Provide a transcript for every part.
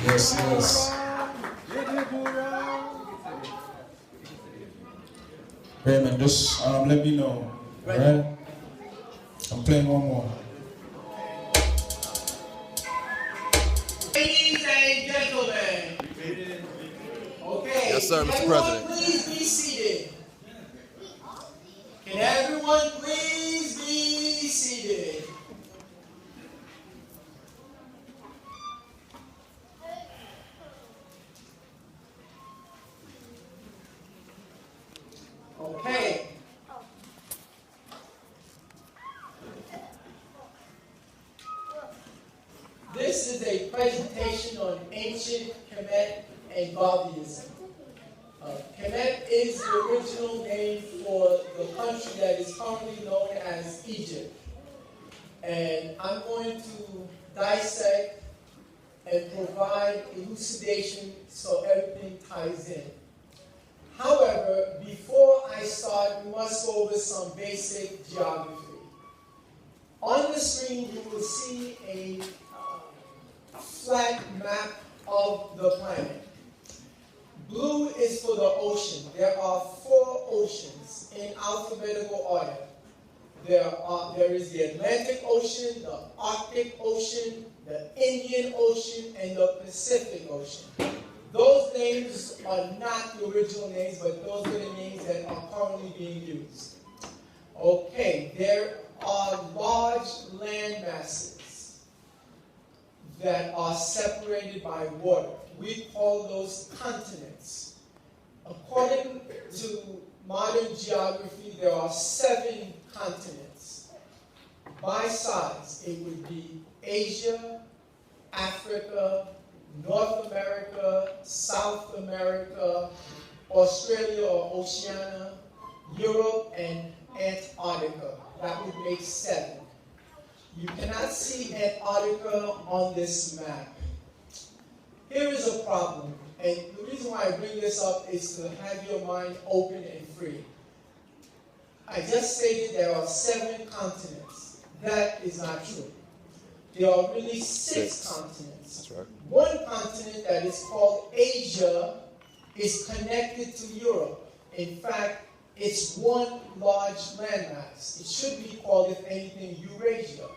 Yes, yes. Raymond, just let me know, alright? I'm playing one more. Ladies and gentlemen. Okay. Yes, sir, Mr. President. Please be seated. Can everyone please be seated? Okay. This is a presentation on ancient KEMET and Garveyism. KEMET is the original name for the country that is currently known as Egypt. And I'm going to dissect and provide elucidation so everything ties in. However, before I start, we must go over some basic geography. On the screen, you will see a flat map of the planet. Blue is for the ocean. There are 4 oceans in alphabetical order. There is the Atlantic Ocean, the Arctic Ocean, the Indian Ocean, and the Pacific Ocean. Those names are not the original names, but those are the names that are currently being used. Okay, there are large land masses that are separated by water. We call those continents. According to modern geography, there are 7 continents. By size, it would be Asia, Africa, North America, South America, Australia or Oceania, Europe, and Antarctica. That would make 7. You cannot see Antarctica on this map. Here is a problem, and the reason why I bring this up is to have your mind open and free. I just stated there are 7 continents. That is not true. There are really 6 continents. That's right. One continent that is called Asia is connected to Europe. In fact, it's one large landmass. It should be called, if anything, Eurasia.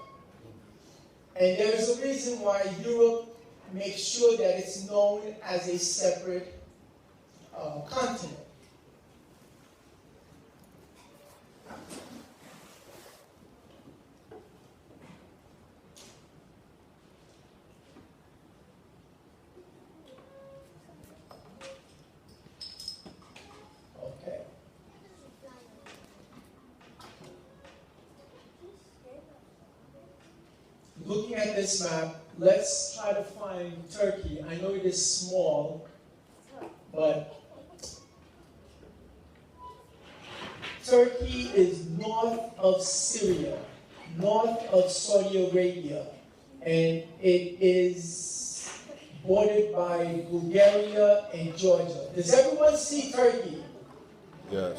And there is a reason why Europe makes sure that it's known as a separate continent. Okay. Looking at this map, let's try to find Turkey. I know it is small, but Turkey is north of Syria, north of Saudi Arabia, and it is bordered by Bulgaria and Georgia. Does everyone see Turkey? Yes.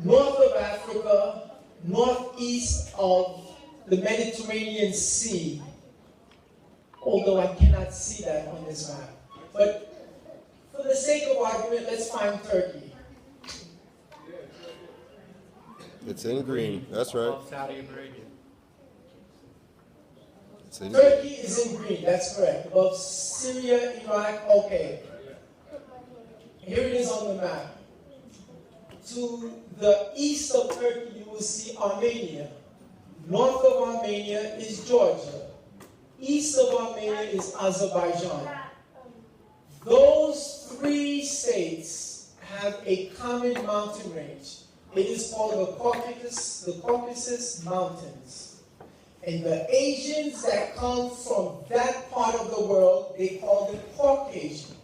North of Africa, northeast of the Mediterranean Sea, although I cannot see that on this map. But for the sake of argument, let's find Turkey. It's in green. That's right. Saudi Arabia. It's in Turkey is in green, that's correct. Above Syria, Iraq, okay. Here it is on the map. To the east of Turkey, you will see Armenia. North of Armenia is Georgia. East of Armenia is Azerbaijan. Those 3 states have a common mountain range. It is called the Caucasus Mountains. And the Asians that come from that part of the world, they call them Caucasian.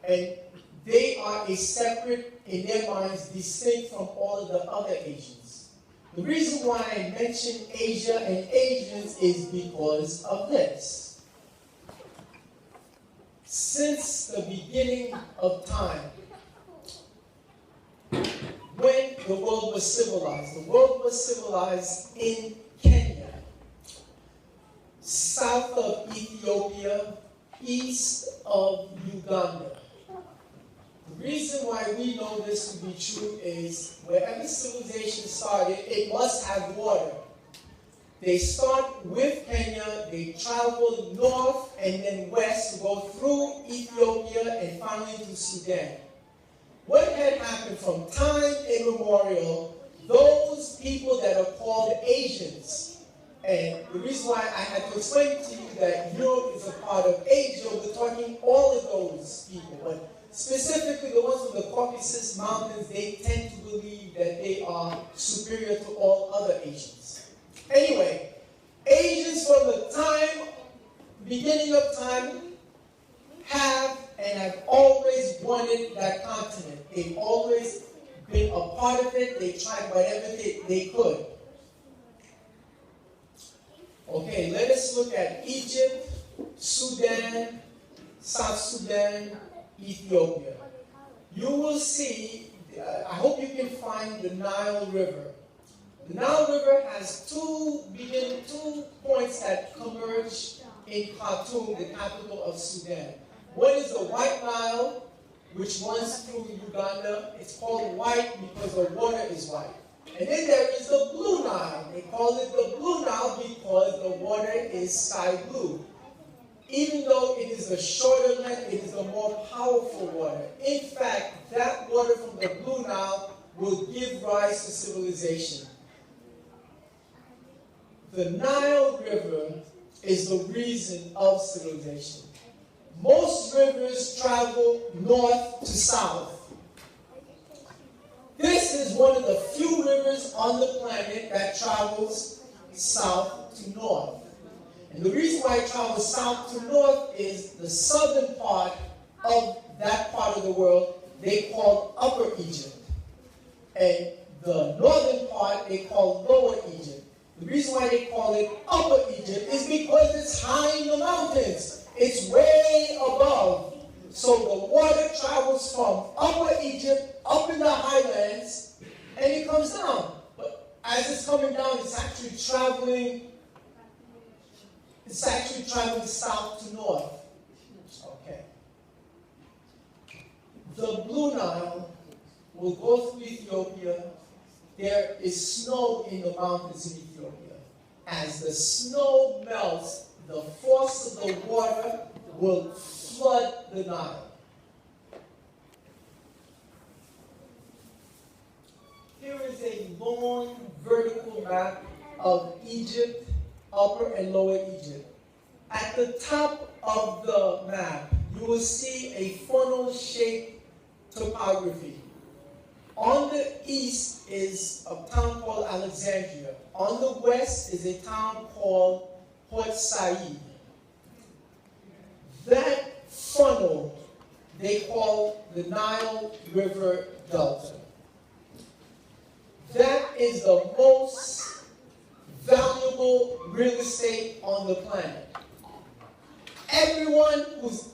And they are a separate, in their minds, distinct from all of the other Asians. The reason why I mention Asia and Asians is because of this. Since the beginning of time, when the world was civilized in Kenya, south of Ethiopia, east of Uganda. The reason why we know this to be true is wherever civilization started, it must have water. They start with Kenya, they travel north and then west to go through Ethiopia and finally to Sudan. What had happened from time immemorial, those people that are called Asians, and the reason why I had to explain to you that Europe is a part of Asia, we're talking all of those people, but specifically the ones from the Caucasus Mountains, they tend to believe that they are superior to all other Asians. Anyway, Asians from the beginning of time, have and have always wanted that continent. They've always been a part of it. They tried whatever they could. Okay, let us look at Egypt, Sudan, South Sudan, Ethiopia. You will see, I hope you can find the Nile River. The Nile River has two points that converge in Khartoum, the capital of Sudan. One is the White Nile, which runs through Uganda. It's called white because the water is white. And then there is the Blue Nile. They call it the Blue Nile because the water is sky blue. Even though it is a shorter length, it is a more powerful water. In fact, that water from the Blue Nile will give rise to civilization. The Nile River is the reason of civilization. Most rivers travel north to south. This is one of the few rivers on the planet that travels south to north. And the reason why it travels south to north is the southern part of that part of the world they call Upper Egypt. And the northern part they call Lower Egypt. The reason why they call it Upper Egypt is because it's high in the mountains. It's way above. So the water travels from Upper Egypt up in the highlands and it comes down. But as it's coming down, it's actually traveling south to north. Okay. The Blue Nile will go through Ethiopia. There is snow in the mountains in Ethiopia. As the snow melts, the force of the water will flood the Nile. Here is a long vertical map of Egypt, Upper and Lower Egypt. At the top of the map, you will see a funnel-shaped topography. On the east is a town called Alexandria. On the west is a town called Port Said. That funnel they call the Nile River Delta. That is the most valuable real estate on the planet. Everyone who's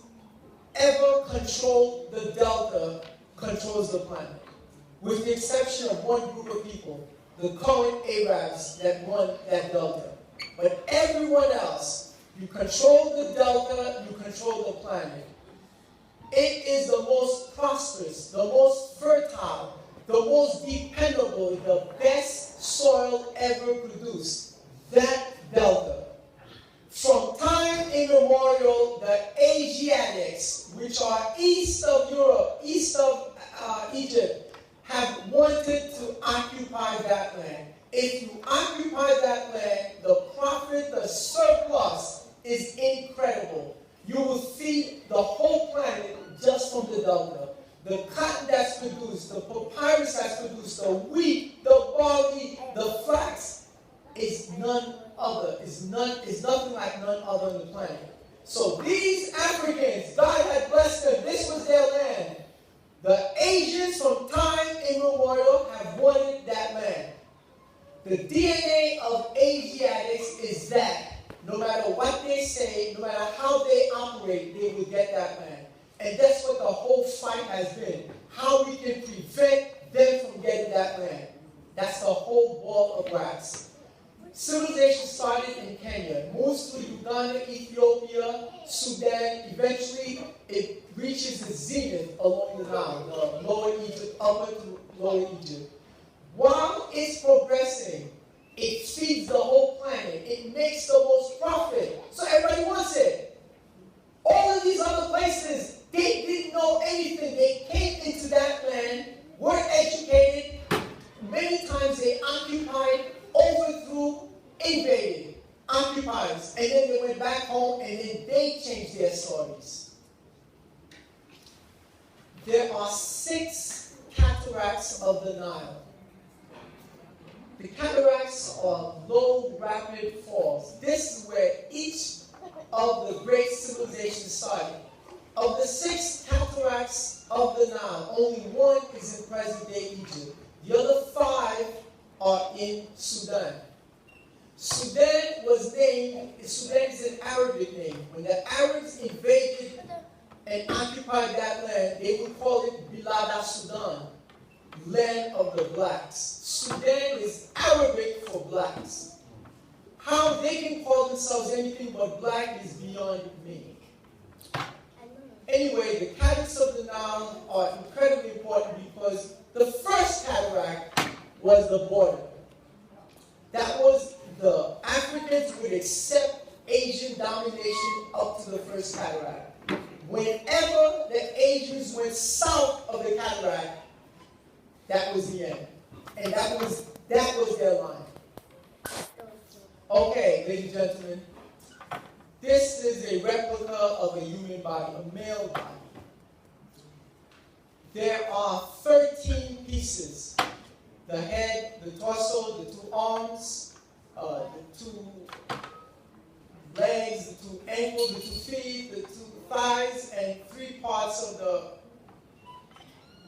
ever controlled the Delta controls the planet, with the exception of one group of people, the current Arabs that run that Delta. But everyone else, you control the Delta, you control the planet. It is the most prosperous, the most fertile, the most dependable, the best soil ever produced. That Delta. From time immemorial, the Asiatics, which are east of Europe, east of Egypt, have wanted to occupy that land. If you occupy that land, the profit, the surplus is incredible. You will feed the whole planet just from the Delta. The cotton that's produced, the papyrus that's produced, the wheat, the barley, the flax is none other. Is nothing like none other on the planet. So these Africans, God had blessed them. This was their land. The Asians from time immemorial have wanted that land. The DNA of Asiatics is that no matter what they say, no matter how they operate, they will get that land. And that's what the whole fight has been. How we can prevent them from getting that land. That's the whole ball of wax. Civilization started in Kenya, moves through Uganda, Ethiopia, Sudan. Eventually, it reaches the zenith along the Nile, the Lower Egypt, Upper to Lower Egypt. While it's progressing, it feeds the whole planet. It makes the most profit. So everybody wants it. All of these other places, they didn't know anything. They came into that land, were educated. Many times they occupied, overthrew, invaded, occupiers. And then they went back home and then they changed their stories. There are 6 cataracts of the Nile. The cataracts are low, rapid falls. This is where each of the great civilizations started. Of the 6 cataracts of the Nile, only 1 is in present-day Egypt. The other 5 are in Sudan. Sudan is an Arabic name. When the Arabs invaded and occupied that land, they would call it Bilad Sudan, land of the blacks. Sudan is Arabic for blacks. How they can call themselves anything but black is beyond me. Anyway, the cataracts of the Nile are incredibly important because the first cataract was the border. That was the Africans would accept Asian domination up to the first cataract. Whenever the Asians went south of the cataract, that was the end. And that was their line. Okay, ladies and gentlemen, this is a replica of a human body, a male body. There are 13 pieces. The head, the torso, the 2 arms, the 2 legs, the 2 ankles, the 2 feet, the 2 thighs, and 3 parts of the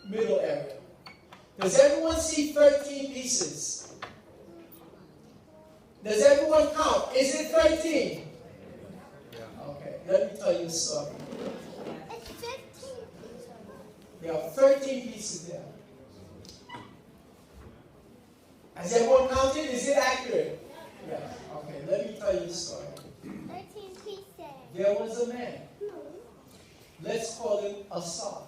middle area. Does everyone see 13 pieces? Does everyone count? Is it 13? Okay, let me tell you a story. It's 15. There are 13 pieces there. Has everyone counted? Is it accurate? Yes. Okay, let me tell you a story. 13 pieces. There was a man. Let's call him Assad.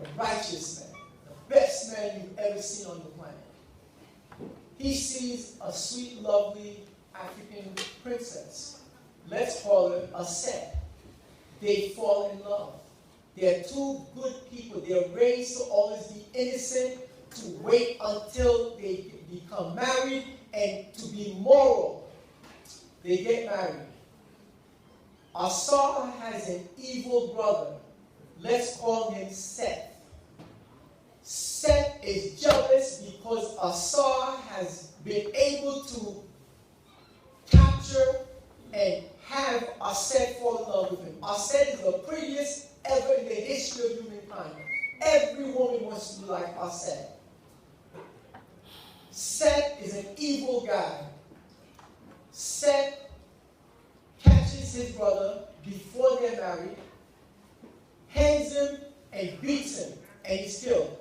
A righteous man. The best man you've ever seen on the planet. He sees a sweet, lovely African princess. Let's call her Aset. They fall in love. They're 2 good people. They're raised to always be innocent, to wait until they become married, and to be moral. They get married. Assad has an evil brother. Let's call him Seth. Seth is jealous because Assad has been able to capture and have Aset fall in love with him. Aset is the prettiest ever in the history of humankind. Every woman wants to be like Aset. Seth is an evil guy. Seth catches his brother before they're married, hangs him, and beats him, and he's killed.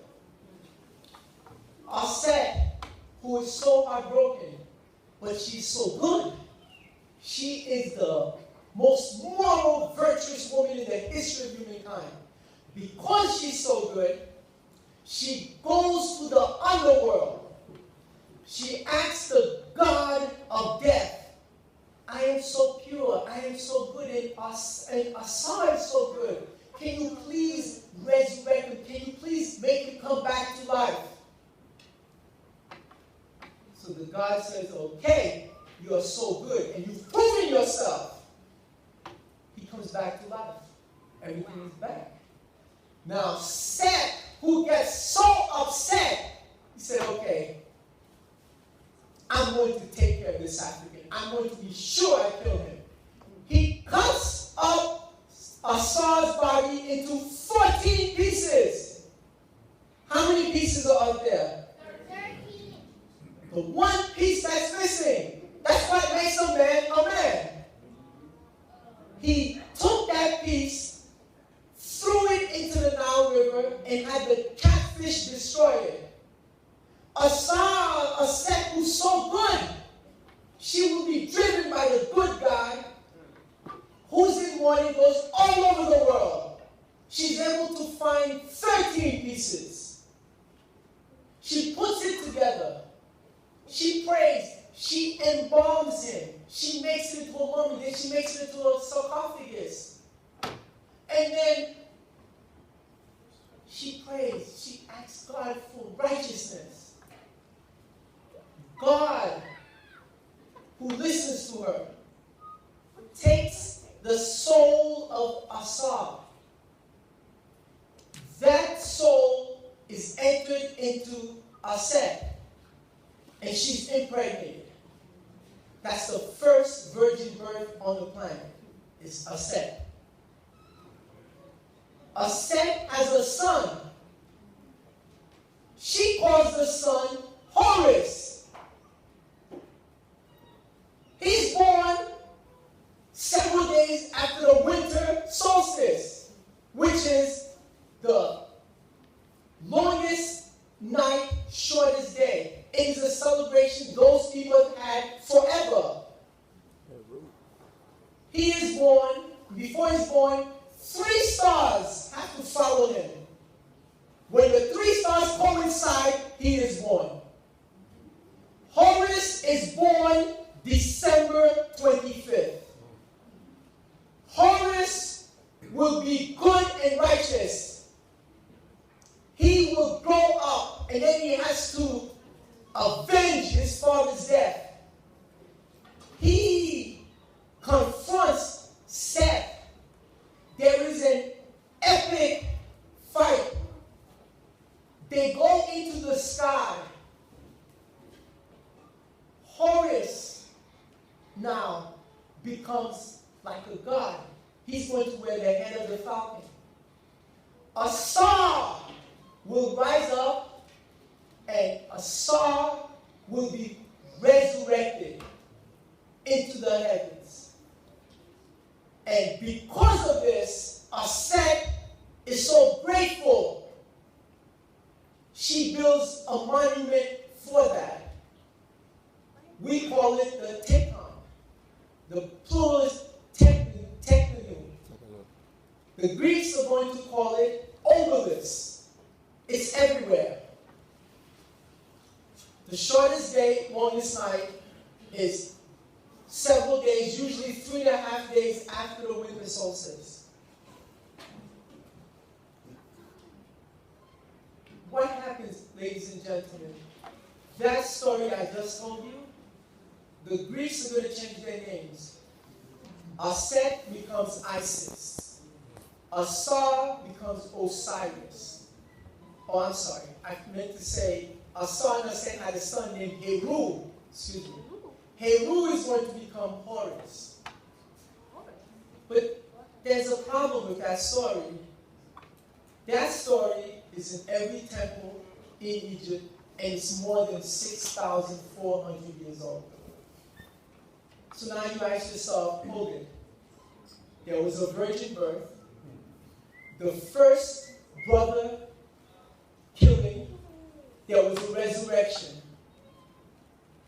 Aset, who is so heartbroken, but she's so good. She is the most moral, virtuous woman in the history of humankind. Because she's so good, she goes to the underworld. She asks the god of death, I am so pure, I am so good, and Assad is so good. Can you please resurrect him? Can you please make him come back to life? So the god says, okay, you are so good, and you've proven yourself. He comes back to life. Everything is back. Now, Seth, who gets so upset, he said, okay, I'm going to take care of this African. I'm going to be sure I kill him. He cuts up Assad's body into 14 pieces. How many pieces are out there? 13. The one piece that's missing. That's what makes a man. He took that piece, threw it into the Nile River, and had the catfish destroy it. Aset, who's so good, she will be driven by the good guy who's in mourning, goes all over the world. She's able to find 13 pieces. She puts it together. She prays. She embalms him. She makes it into a mummy. Then she makes it into a sarcophagus. And then she prays. She asks God for righteousness. God, who listens to her, takes the soul of Assad. That soul is entered into Aset, and she's impregnated. That's the first virgin birth on the planet, is Aset. Aset has a son. She calls the son Horus. He's born several days after the winter solstice. which is the longest night, shortest day. It is a celebration those people have had forever. He is born, before he's born, 3 stars have to follow him. When the 3 stars coincide, he is born. Horus is born December 25th. Horus will be good and righteous. He will grow up, and then he has to avenge his father's death. He confronts Seth. There is an epic fight. They go into the sky. Horus now becomes like a god. He's going to wear the head of the falcon. A star will rise up, and a star will be resurrected into the heavens. And because of this, Aset is so grateful. She builds a monument for that. We call it the Tekon. The plural is Teknon. The Greeks are going to call it obelisk. It's everywhere. The shortest day, longest night is several days, usually 3.5 days after the winter solstice. What happens, ladies and gentlemen? That story I just told you, the Greeks are going to change their names. Aset becomes Isis. Asar becomes Osiris. Oh, I'm sorry. I meant to say Asar and Aset had a son named Heru. Excuse me. Heru is going to become Horus. But there's a problem with that story. That story is in every temple in Egypt, and it's more than 6,400 years old. So now you ask yourself, hold it. There was a virgin birth, the first brother killing, there was a resurrection.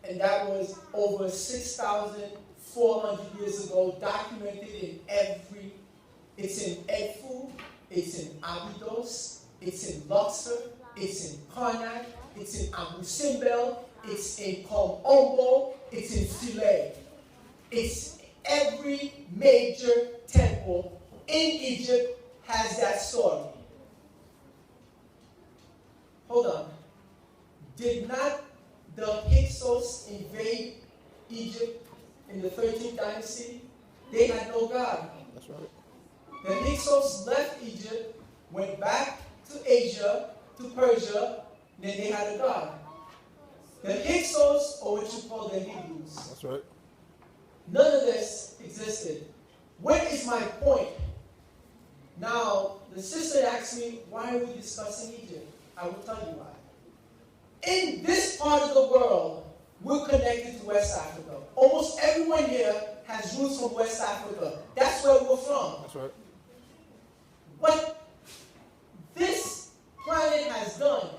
And that was over 6,400 years ago, documented in it's in Edfu, it's in Abydos, it's in Luxor, it's in Karnak, it's in Abu Simbel, it's in Kom Ombo, it's in Philae. It's every major temple in Egypt has that story. Hold on. Did not the Hyksos invade Egypt in the 13th dynasty? They had no god. That's right. The Hyksos left Egypt, went back to Asia, to Persia, then they had a god. The Hyksos, or what you call the Hebrews. That's right. None of this existed. What is my point? Now, the sister asked me, why are we discussing Egypt? I will tell you why. In this part of the world, we're connected to West Africa. Almost everyone here has roots from West Africa. That's where we're from. That's right. What this planet has done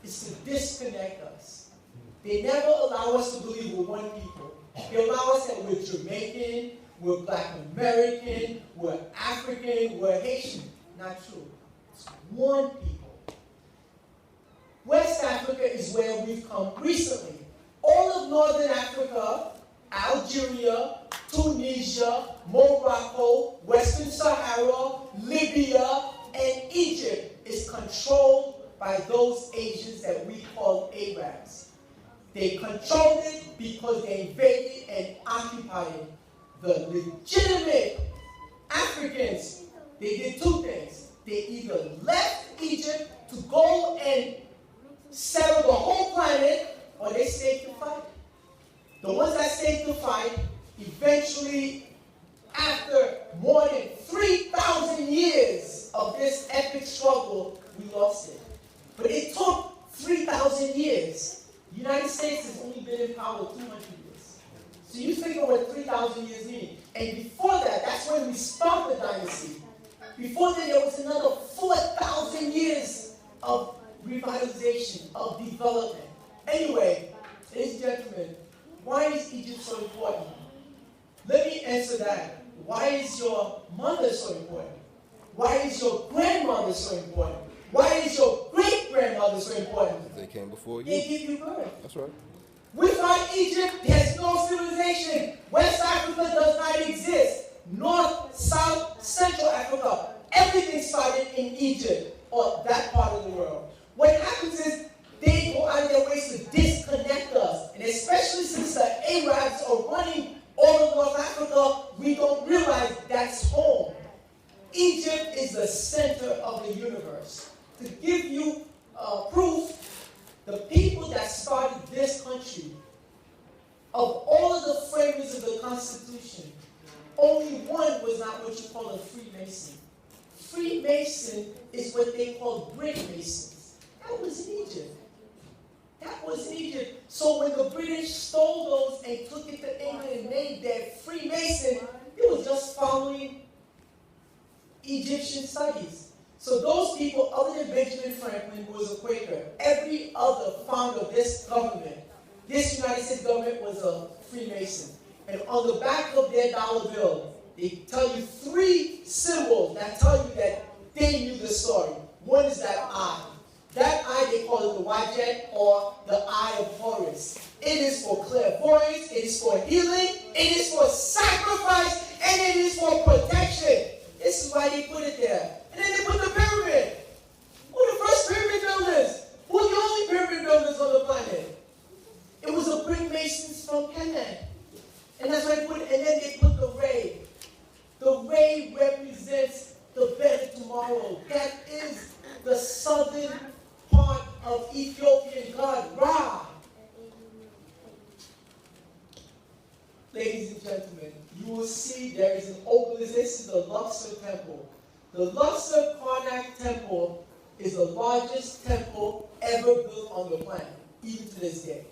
is to disconnect us. They never allow us to believe we're one people. They allow us that we're Jamaican, we're Black American, we're African, we're Haitian. Not true. It's one people. West Africa is where we've come recently. All of Northern Africa, Algeria, Tunisia, Morocco, Western Sahara, Libya, and Egypt is controlled by those Asians that we call Arabs. They controlled it because they invaded and occupied it. The legitimate Africans, they did two things. They either left Egypt to go and settle the whole planet, or they stayed to fight. The ones that stayed to fight, eventually, after more than 3,000 years of this epic struggle, we lost it. But it took 3,000 years. The United States has only been in power 200 years. So you think of what 3,000 years mean. And before that, that's when we stopped the dynasty. Before that, there was another of revitalization, of development. Anyway, ladies and gentlemen, why is Egypt so important? Let me answer that. Why is your mother so important? Why is your grandmother so important? Why is your great-grandmother so important? They came before They you. give you birth. That's right. Without Egypt, there's no civilization. West Africa does not exist. North, South, Central Africa, everything started in Egypt, or that part of the world. What happens is they go out of their ways to disconnect us. And especially since the Arabs are running all of North Africa, we don't realize that's home. Egypt is the center of the universe. To give you proof, the people that started this country, of all of the framers of the Constitution, only one was not what you call a Freemason. Freemason is what they call brick masons. That was in Egypt. That was in Egypt. So when the British stole those and took it to England and made their Freemason, it was just following Egyptian studies. So those people, other than Benjamin Franklin, who was a Quaker, every other founder of this government, this United States government, was a Freemason. And on the back of their dollar bill, they tell you 3 symbols that tell you that they knew the story. One is that eye. That eye, they call it the Wajet, or the Eye of Horus. It is for clairvoyance, it is for healing, it is for sacrifice, and it is for protection. This is why they put it there. And then they put the pyramid. Who the first pyramid builders? Who are the only pyramid builders on the planet? It was the brick masons from KEMET. And that's why they put it, and then they put the ray. The ray represents the better tomorrow. That is the southern part of Ethiopian god Ra. Ladies and gentlemen, you will see there is an obelisk. This is the Luxor Temple. The Luxor Karnak Temple is the largest temple ever built on the planet, even to this day.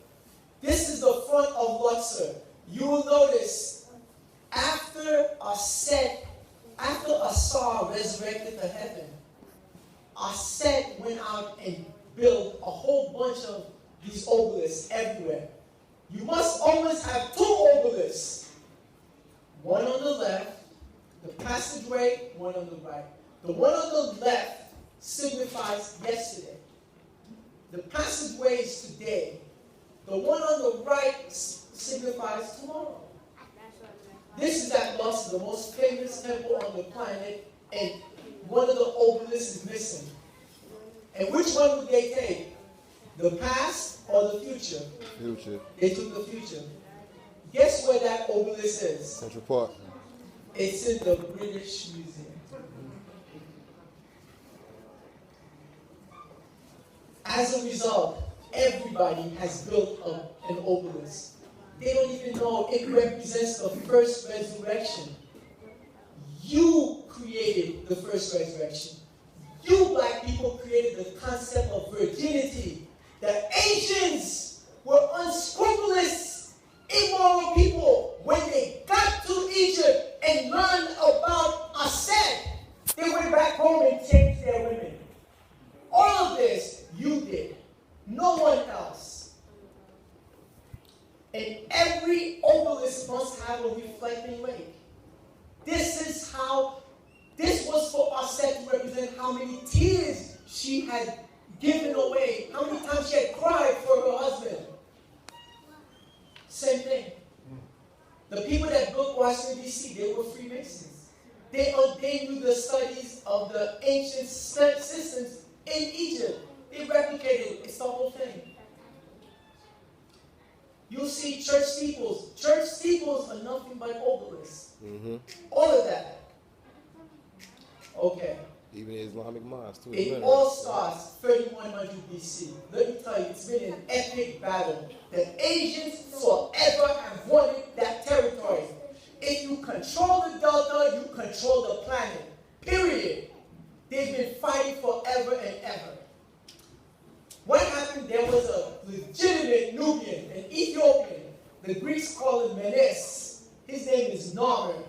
This is the front of Luxor. You will notice after Asar resurrected to heaven, Aset went out and built a whole bunch of these obelisks everywhere. You must always have 2 obelisks. One on the left, the passageway, one on the right. The one on the left signifies yesterday. The passageway is today. The one on the right signifies tomorrow. This is at Luxor, the most famous temple on the planet, and one of the obelisks is missing. And which one would they take? The past or the future? Future. They took the future. Guess where that obelisk is? Central Park. It's in the British Museum. As a result, everybody has built an obelisk. They don't even know it represents the first resurrection. You created the first resurrection. You black people created the concept of virginity. The ancients were unscrupulous, immoral people. When they got to Egypt and learned about Aset, they went back home and changed their women. All of this you did. No one else. And every obelisk must have a reflecting lake. This was for Aset to represent how many tears she had given away, how many times she had cried for her husband. Same thing. The people that built Washington, D.C., they were Freemasons. They knew the studies of the ancient systems in Egypt. They replicated it. It's the whole thing. You'll see church steeples. Church steeples are nothing but obelisks. Mm-hmm. All of that. Okay. Even the Islamic mosques, too. It all starts 3100 BC. Let me tell you, it's been an epic battle. The Asians forever have wanted that territory. If you control the delta, you control the planet. Period. They've been fighting forever and ever. What happened? There was a legitimate Nubian, an Ethiopian. The Greeks call him Menes. His name is Narmer.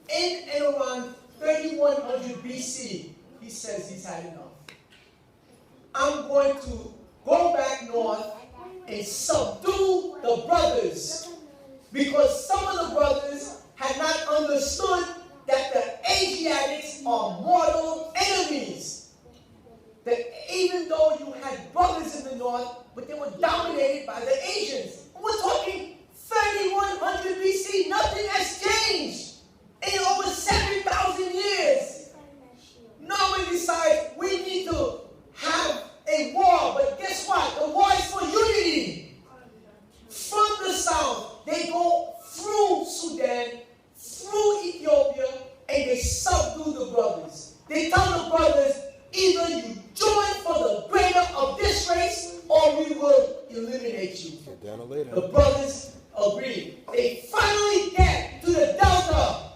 In and around 3100 BC, he says he's had enough. I'm going to go back north and subdue the brothers. Because some of the brothers had not understood that the Asiatics are mortal enemies. That even though you had brothers in the north, but they were dominated by the Asians. We're talking 3100 BC. Nothing has changed in over 7,000 years. Norman decides we need to have a war, but guess what? The war is for unity. From the south, they go through Sudan, through Ethiopia, and they subdue the brothers. They tell the brothers, either you join for the greater of this race, or we will eliminate you. The brothers agree. They finally get to the Delta.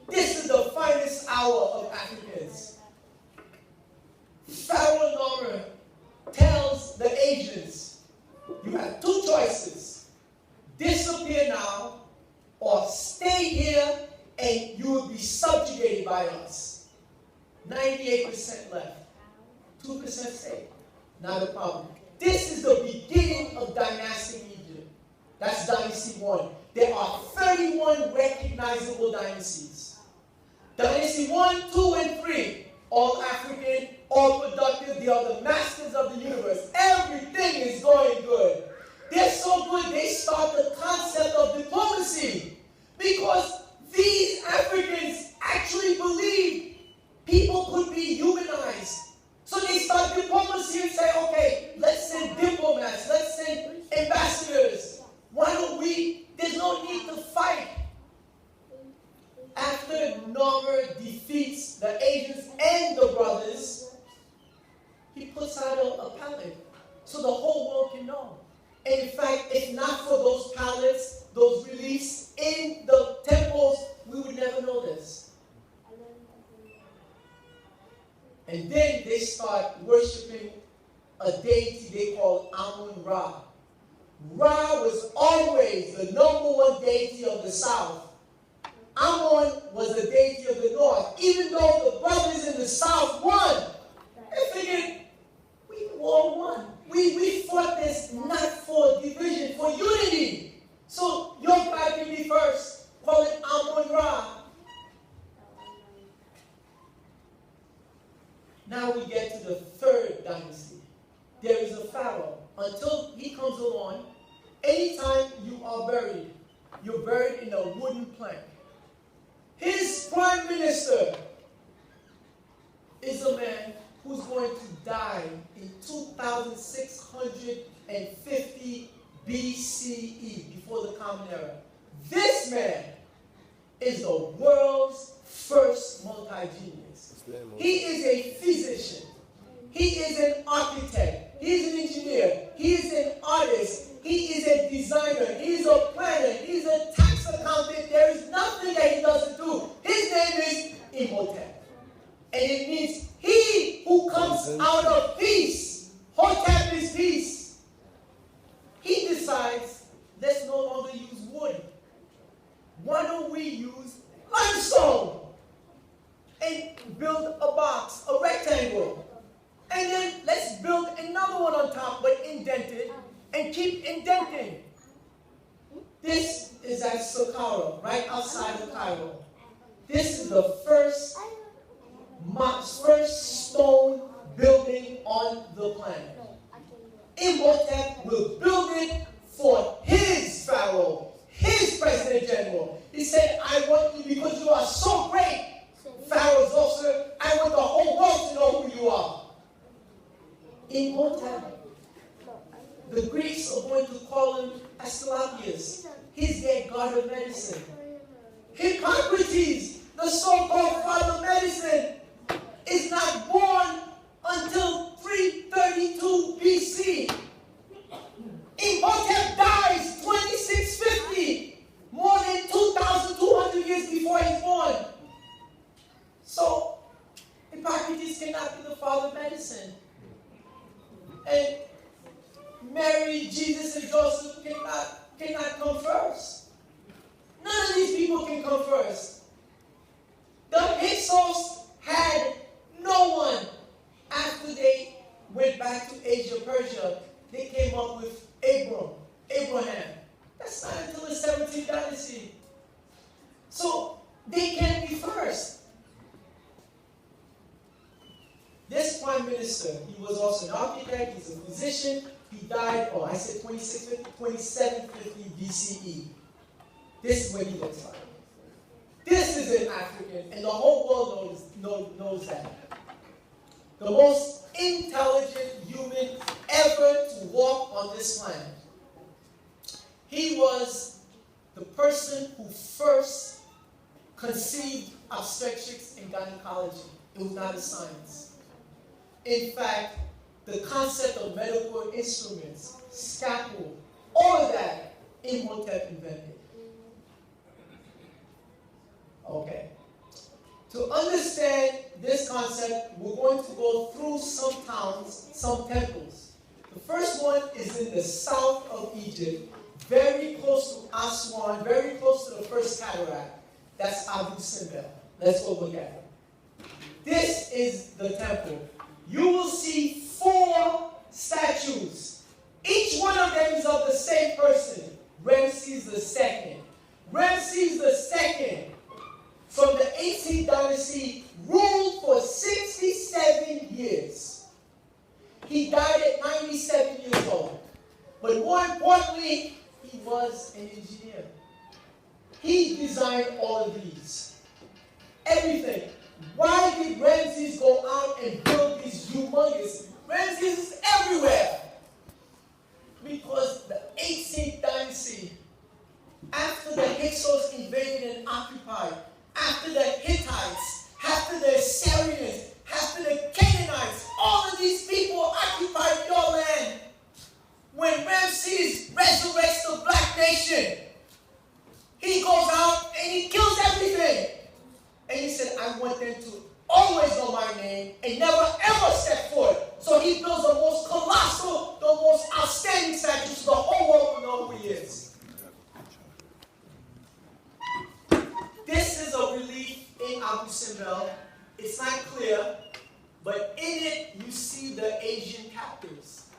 This is the finest hour of Africans. Pharaoh Nomer tells the Asians, you have two choices. Disappear now, or stay here and you will be subjugated by us. 98% left. 2% stay. Not a problem. This is the beginning of dynastic Egypt. That's Dynasty 1. There are 31 recognizable dynasties. Dynasty 1, 2, and 3, all African, all productive. They are the masters of the universe. Everything is going good. They're so good, they start the concept of diplomacy. Because these Africans actually believed people could be humanized. So they start diplomacy and say, okay, let's send diplomats, let's send ambassadors. Why don't we? There's no need to fight. After Nomer defeats the Asians and the brothers, he puts out a pallet so the whole world can know. And in fact, if not for those pallets, those reliefs in the temples, we would never know this. And then they start worshiping a deity they call Amun-Ra. Ra was always the #1 deity of the south. Amun was the deity of the north. Even though the brothers in the south won, they figured, we all won. We fought this not for division, for unity. So your God can be first. Call it Amun-Ra. Now we get to the third dynasty. There is a pharaoh. Until he comes along, anytime you are buried, you're buried in a wooden plank. His prime minister is a man who's going to die in 2650 BCE, before the Common Era. This man is the world's first multi-genius. He is a physician. He is an architect. He is an engineer. He is an artist. He is a designer. He is a planner. He is a tax accountant. There is nothing that he doesn't do. His name is Imhotep. And it means he who comes out of peace. Hotep is peace. He decides, let's no longer use wood. Why don't we use limestone? And build a box, a rectangle. And then let's build another one on top, but indented, and keep indenting. This is at Saqqara, right outside of Cairo. This is the first stone building on the planet. Imhotep will build it for his pharaoh, his president general. He said, I want you because you are so great, Pharaoh's officer. I want the whole world to know who you are. Imhotep. The Greeks are going to call him Asclepius. He's their god of medicine. Hippocrates, the so-called father of medicine, is not born until 332 BC. Imhotep dies 2650, more than 2,200 years before he's born. So, Hippocrates cannot be the father of medicine. And Mary, Jesus, and Joseph cannot come first. None of these people can come first. The Hyksos had no one after they prime minister. He was also an architect. He's a musician. He died, I said 2750 BCE. This is what he looks like. This is an African, and the whole world knows that. The most intelligent human ever to walk on this planet. He was the person who first conceived obstetrics and gynecology. It was not a science. In fact, the concept of medical instruments, scalpel, all of that, Imhotep invented. Okay. To understand this concept, we're going to go through some towns, some temples. The first one is in the south of Egypt, very close to Aswan, very close to the first cataract. That's Abu Simbel. Let's go look at it. This is the temple. You will see 4 statues. Each one of them is of the same person, Ramses II. Ramses II, from the 18th dynasty, ruled for 67 years. He died at 97 years old. But more importantly, he was an engineer. He designed all of these. Everything. Why did Ramses go out and build these humongous? Ramses is everywhere. Because the 18th dynasty, after the Hyksos invaded and occupied, after the Hittites, after the Assyrians, after the Canaanites, all of these people occupied your land. When Ramses resurrects the black nation, he goes out and he kills everything. And he said, I want them to always know my name and never ever step forward. So he builds the most colossal, the most outstanding statue so the whole world will know who he is. This is a relief in Abu Simbel. It's not clear, but in it you see the Asian captives.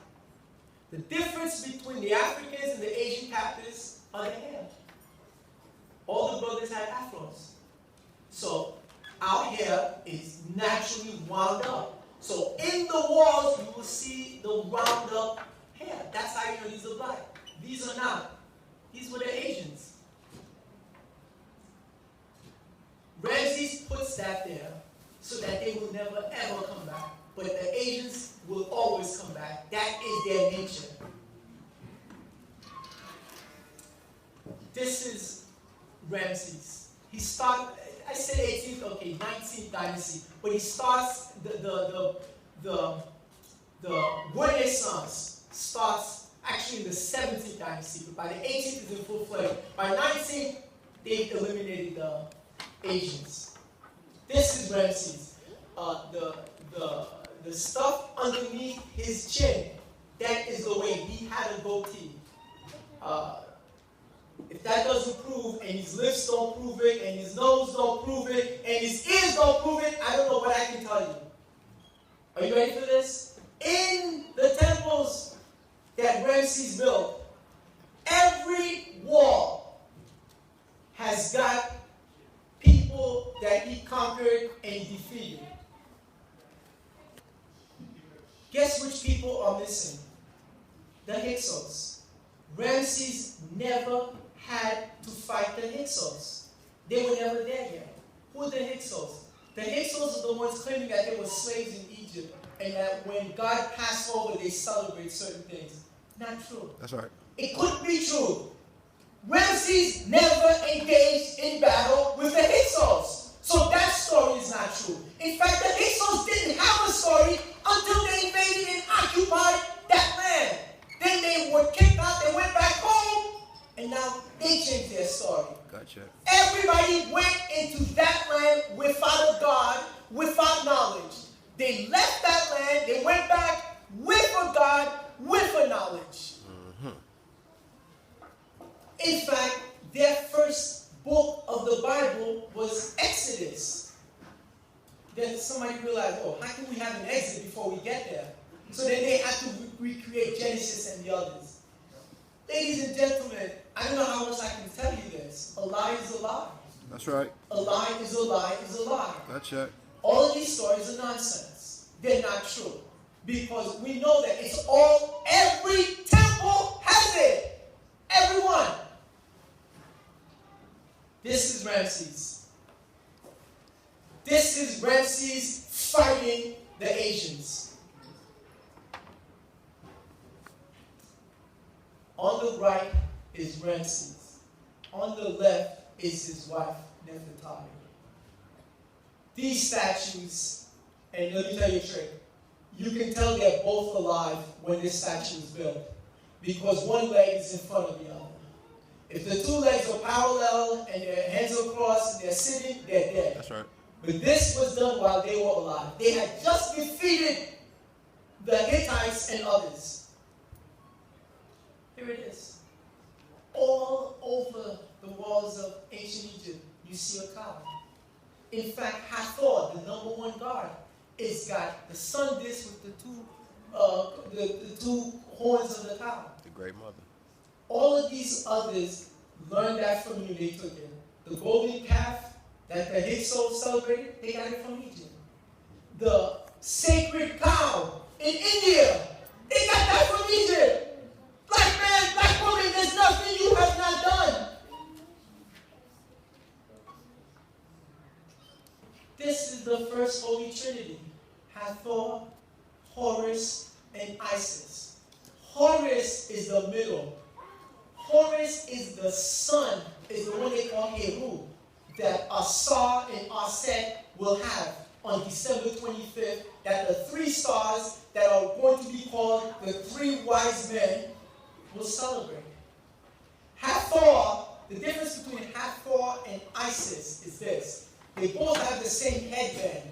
The difference between the Africans and the Asian captives are the hair. All the brothers had afros. So our hair is naturally wound up. So in the walls, you will see the wound up hair. That's how you know these are black. These are not. These were the Asians. Ramses puts that there so that they will never ever come back. But the Asians will always come back. That is their nature. This is Ramses. He started, I said 18th, okay, 19th dynasty, but he starts the Renaissance starts actually in the 17th dynasty. But by the 18th is in full fledged. By 19th, they eliminated the Asians. This is Ramses. The stuff underneath his chin, that is the way he had a goatee. If that doesn't prove, and his lips don't prove it, and his nose don't prove it, and his ears don't prove it, I don't know what I can tell you. Are you ready for this? In the temples that Ramses built, every wall has got people that he conquered and defeated. Guess which people are missing? The Hyksos. Ramses never had to fight the Hyksos. They were never there yet. Who are the Hyksos? The Hyksos are the ones claiming that they were slaves in Egypt and that when God passed over, they celebrate certain things. Not true. That's right. It couldn't be true. Ramses never engaged in battle with the Hyksos. So that story is not true. In fact, the Hyksos didn't have a story until they invaded and occupied that land. Then they were kicked out, they went back home, and now they changed their story. Gotcha. Everybody went into that land without a God, without knowledge. They left that land, they went back with a God, with a knowledge. In fact, their first book of the Bible was Exodus. Then somebody realized, oh, how can we have an exit before we get there? So then they had to recreate Genesis and the others. Ladies and gentlemen, I don't know how else I can tell you this. A lie is a lie. That's right. A lie is a lie is a lie. Gotcha. All of these stories are nonsense. they're not true. Because we know that it's all, every temple has it. Everyone. This is Ramses. This is Ramses fighting the Asians. On the right is Ramses. On the left is his wife, Nefertari. These statues, and let me tell you a trick, you can tell they're both alive when this statue is built, because one leg is in front of the other. If the two legs are parallel and their hands are crossed and they're sitting, they're dead. That's right. But this was done while they were alive. They had just defeated the Hittites and others. Here it is. All over the walls of ancient Egypt, you see a cow. In fact, Hathor, the number one god, is got the sun disk with the two horns of the cow. The great mother. All of these others learned that from you. They took it. The golden calf that the Hyksos celebrated, they got it from Egypt. The sacred cow in India, they got that from Egypt. Black man, black woman, there's nothing you have not done. This is the first Holy Trinity. Hathor, Horus, and Isis. Horus is the middle. Horus is the sun, is the one they call Heru, that Asar and Aset will have on December 25th, that the three stars that are going to be called the three wise men will celebrate. Hathor, the difference between Hathor and Isis is this. They both have the same headband.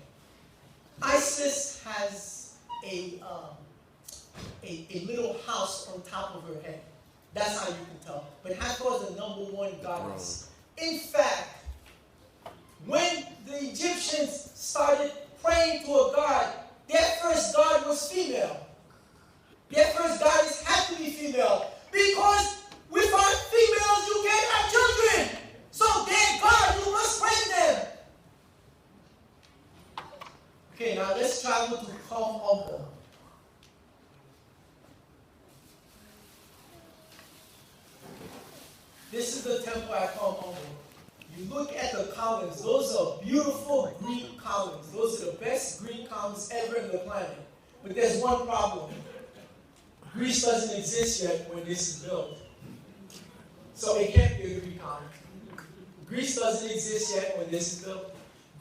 Isis has a little house on top of her head. That's how you can tell. But Hathor is the number one goddess. In fact, when the Egyptians started praying to a god, their first god was female. Their first goddess had to be female. Because without females, you can't have children. So their god, you must praise them. Okay, now let's travel to Kom. This is the temple at Kom. You look at the columns. Those are beautiful Greek columns. Those are the best Greek columns ever in the planet. But there's one problem. Greece doesn't exist yet when this is built. So it can't be a Greek column. Greece doesn't exist yet when this is built.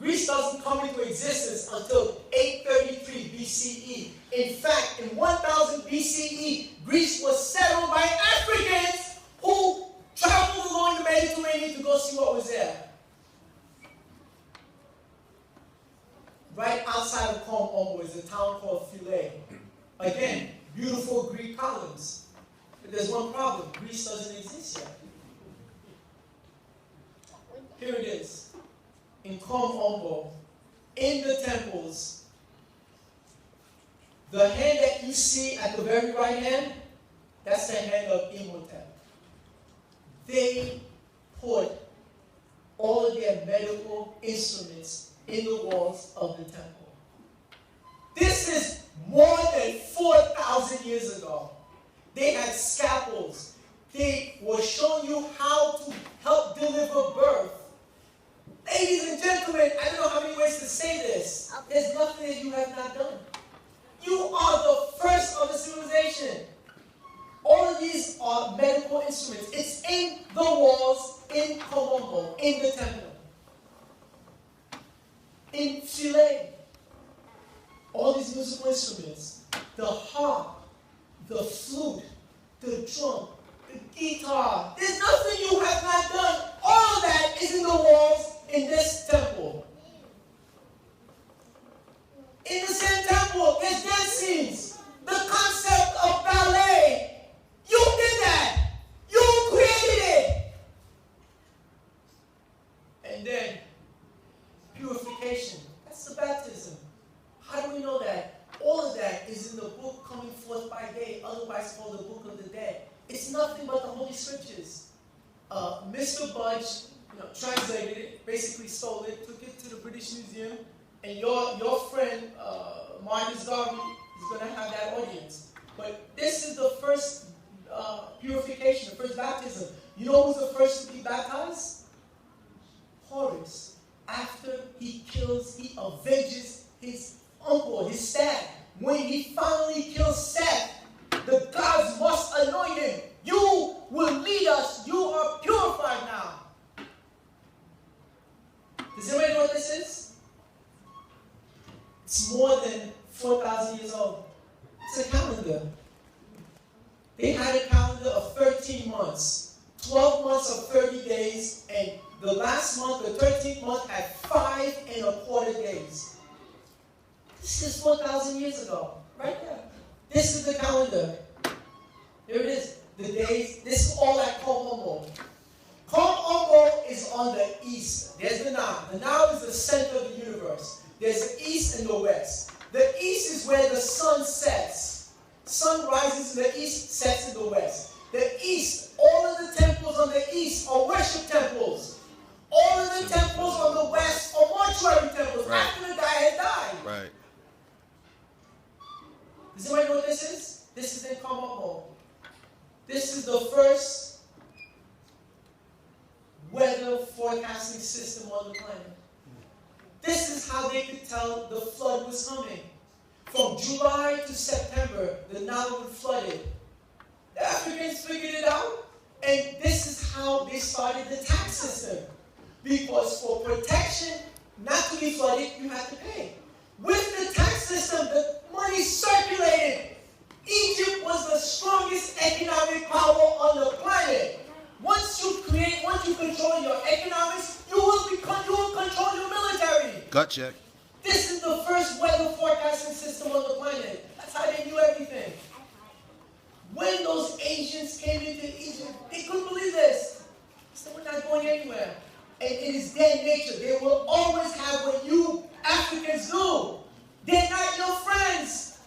Greece doesn't come into existence until 833 BCE. In fact, in 1000 BCE, Greece was settled by Africans who traveled along the Mediterranean to go see what was there. Right outside of Kom is a town called Philae. Again, beautiful Greek columns. But there's one problem. Greece doesn't exist yet. Here it is. In Kom, in the temples, the hand that you see at the very right hand, that's the hand of Imhotep. They put all of their medical instruments in the walls of the temple. This is more than 4,000 years ago. They had scalpels. They were showing you how to help deliver birth. Ladies and gentlemen, I don't know how many ways to say this. There's nothing that you have not done. You are the first of a civilization. All of these are medical instruments. It's in the walls, in Kom, in the temple. In Philae, all these musical instruments, the harp, the flute, the drum, the guitar. There's nothing you have not done. All of that is in the walls in this temple. In the same temple, there's dance scenes. The concept of ballet. You did that. You created it. And then, purification. That's the baptism. How do we know that? All of that is in the book coming forth by day, otherwise called the Book of the Dead. It's nothing but the Holy Scriptures. Mr. Budge translated it, basically stole it, took it to the British Museum, and your friend, Marcus Garvey is going to have that audience. But this is the first purification, the first baptism. You know who's the first to be baptized? Horus. After he avenges his uncle, his dad. When he finally kills Seth, the gods must anoint him. You will lead us. You are purified now. Does anybody know what this is? It's more than 4,000 years old. It's a calendar. They had a calendar of 13 months. 12 months of 30 days, and the last month, the 13th month, had 5 1/4 days. This is 4,000 years ago, right there. This is the calendar. Here it is, the days. This is all at Komomo. Komomo is on the east. There's the Nile. The Nile is the center of the universe. There's the east and the west. The east is where the sun sets. Sun rises in the east, sets in the west. The east, all of the temples on the east are worship temples. All of the temples on the west are mortuary temples after the guy had died. Right. Does anybody know what this is? This is in Komomo. This is the first weather forecasting system on the planet. This is how they could tell the flood was coming. From July to September, the Nile would flood it. The Africans figured it out, and this is how they started the tax system. Because for protection, not to be flooded, you have to pay. With the tax system, the money circulated. Egypt was the strongest economic power on the planet. Once you control your economics, you will control your military. Gut check. This is the first weather forecasting system on the planet. That's how they knew everything. When those Asians came into Egypt, they couldn't believe this. So we're not going anywhere. And it is their nature. They will always have what you Africans do. They're not your friends.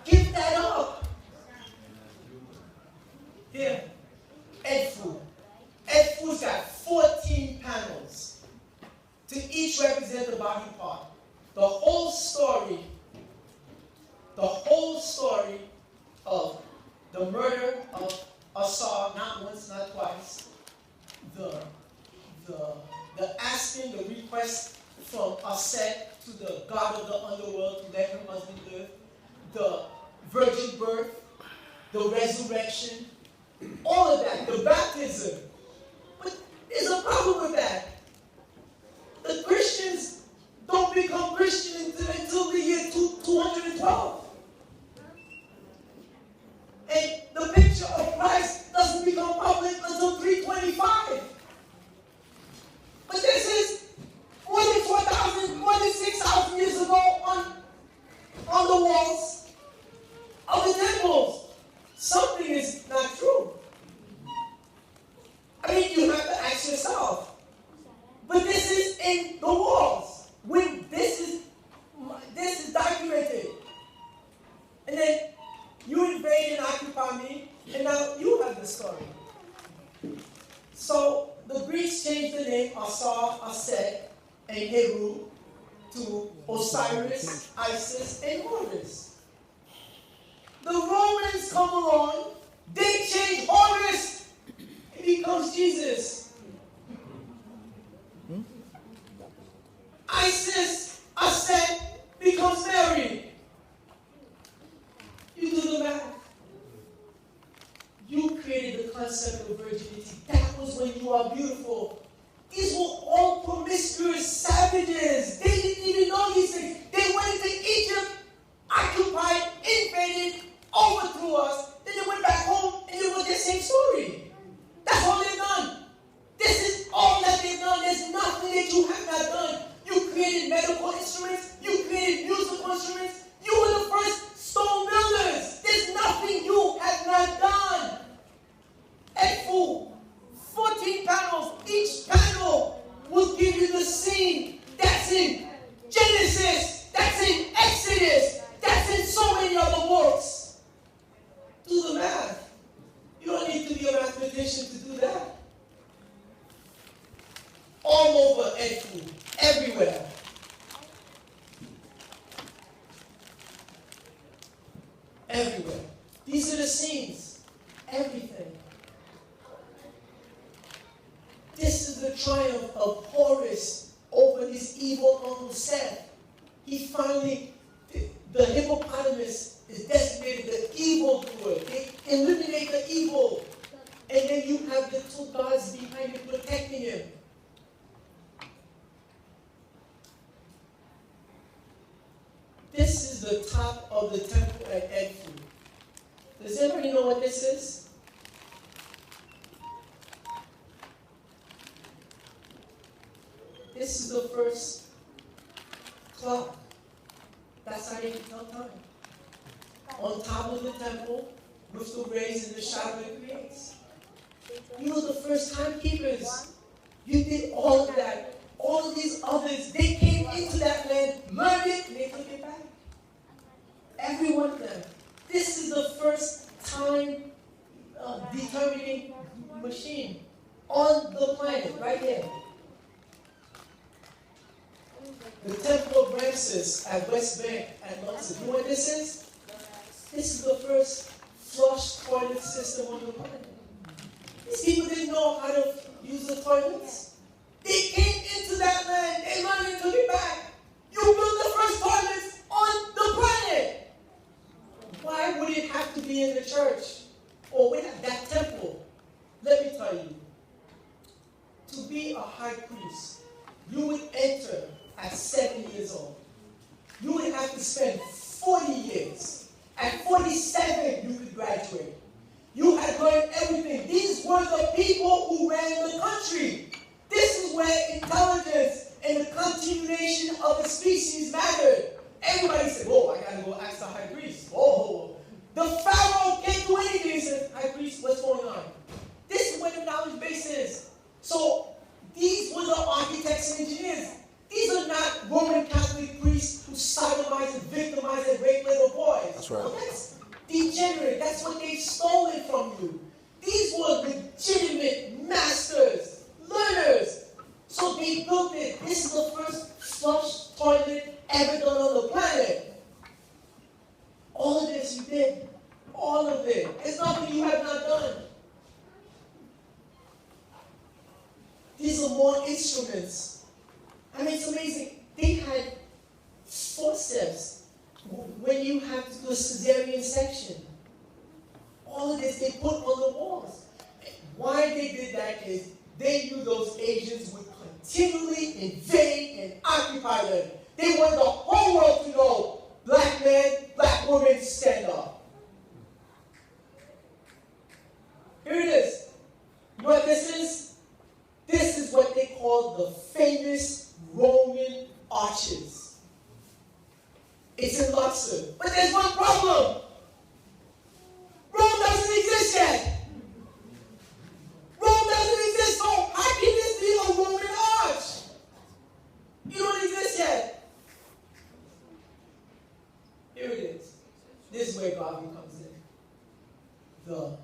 Give that up. Here, Edfu. Edfu's got 14 panels to each represent the body part. The whole story of the murder of Asar, not once, not twice, the asking, the request from Aset to the god of the underworld to let her husband live, the virgin birth, the resurrection, all of that, the baptism. But there's a problem with that. The Christians don't become Christian until the year 212. And the picture of Christ doesn't become public until 325. But this is more than 4,000, more than 6,000 years ago on the walls of the temples. Something is not true. I mean, you have to ask yourself. But this is in the walls. When this is documented. And then you invade and occupy me, and now you have the story. So the Greeks changed the name Asar, Aset, and Heru to Osiris, Isis, and Horus. The Romans come along, they change Horus, it becomes Jesus. Isis, Aset, becomes Mary. You do the math. You created the concept of virginity. That was when you are beautiful. These were all promiscuous savages. They didn't even know these things. They went into Egypt, occupied, invaded, overthrew us. Then they went back home and it was the same story. That's all they've done. This is all that they've done. There's nothing that you have not done. You created medical everywhere. These are the scenes. Everything. This is the triumph of Horus over his evil uncle Seth. He finally, the hippopotamus is designated the evil doer. They eliminate the evil. And then you have the two gods behind him protecting him. This is the top of the temple at Edfu. Does anybody know what this is? This is the first clock. That's how they can tell time. On top of the temple, with the rays and the shadow it creates. You were the first timekeepers. You did all of that. All of these others, they came into that land, learned it, and they took it back. Every one of them. This is the first time determining machine on the planet, right here. The Temple of Ramses at West Bank at Luxor. You know what this is? This is the first flush toilet system on the planet. These people didn't know how to use the toilets. They came into that land, they learned and took it back. You built the first toilets on the planet. Why would it have to be in the church? Or with that temple? Let me tell you. To be a high priest, you would enter at 7 years old. You would have to spend 40 years. At 47, you could graduate. You had learned everything. These were the people who ran the country. This is where intelligence and the continuation of the species mattered. Everybody said, whoa, I got to go ask the high priest. Whoa. The Pharaoh can't do anything. He said, high priest, what's going on? This is where the knowledge base is. So these were the architects and engineers. These are not Roman Catholic priests who sodomize and victimize and rape little boys. That's right. Well, that's degenerate. That's what they've stolen from you. These were legitimate masters, learners. So they built it. This is the first flush toilet ever done on the planet. All of this you did. All of it. It's nothing you have not done. These are more instruments. I mean, it's amazing. They had forceps when you have to do a cesarean section. All of this they put on the walls. Why they did that is they knew those Asians would continually invade and occupy them. They wanted the whole world to know, black man, black woman, stand up. Here it is. You know what this is? This is what they call the famous Roman arches. It's in Luxor. But there's one problem. Rome doesn't exist yet. Rome doesn't exist, so how can this be a Roman arch? You don't exist yet. Here it is. This is where Garvey comes in. The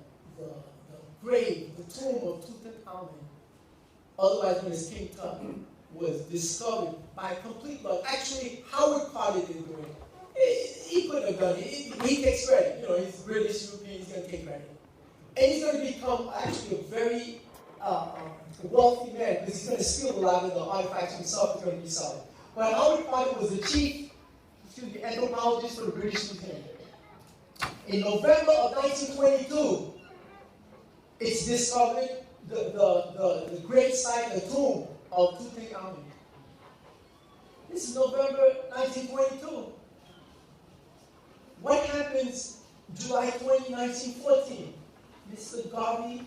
grave, the tomb of Tutankhamun, otherwise known as King Tut, was discovered by complete luck. Actually, Howard Carter didn't do it. He couldn't have done it. He takes credit. You know, he's British, European, he's going to take credit. And he's going to become actually a very wealthy man because he's going to steal a lot of the artifacts himself. He's going to be selling. But Howard Carter was the chief anthropologist for the British Museum. In November of 1922, it's discovered the grave site, the tomb of Tutankhamun. This is November 1922. What happens July 20, 1914? Mr. Garvey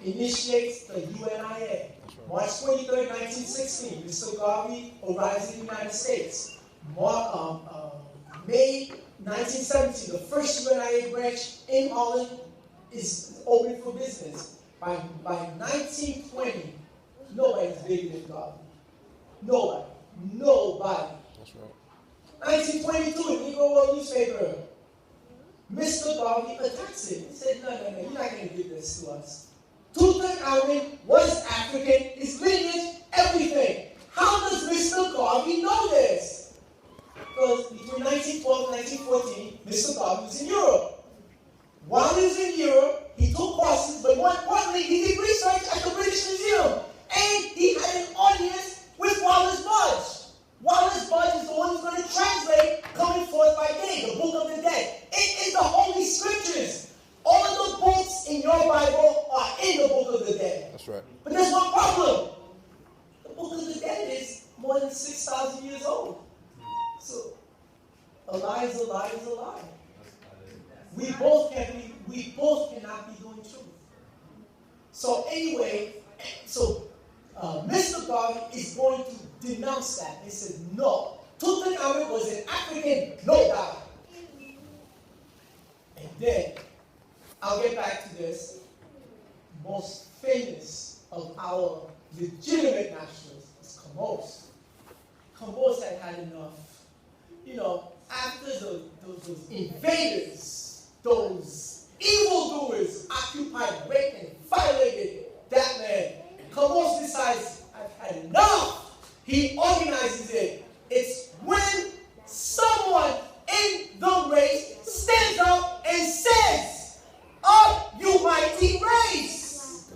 initiates the UNIA. March 23, 1916, Mr. Garvey arrives in the United States. May 1917, the first UNIA branch in Holland is open for business. By 1920, nobody's bigger than Garvey. Nobody. That's right. 1922, Negro World newspaper. Mr. Garvey attacks it. He said, no, you're not going to give this to us. Tutankhamun was African, his lineage, everything. How does Mr. Garvey know this? Because between 1912 and 1914, Mr. Garvey was in Europe. While he was in Europe, he took courses, but more importantly, he did research at the British Museum. And he had an audience with Wallace Budge. Wallace Budge is the one who's going to translate Coming Forth by Day, the Book of the Dead. It is the Holy Scriptures. All of the books in your Bible are in the Book of the Dead. That's right. But there's one problem. The Book of the Dead is more than 6,000 years old. So, a lie is a lie is a lie. We both cannot be doing truth. So anyway, Mr. Garvey is going to denounce that. He said, no, Tutankhamun was an African, no doubt. And then, I'll get back to this, most famous of our legitimate nationalists is Commodus. Commodus had enough. You know, after those invaders, those evildoers occupied, raped, and violated that land, Commodus decides, I've had enough. He organizes it. It's when someone in the race stands up and says, "Up, you mighty race!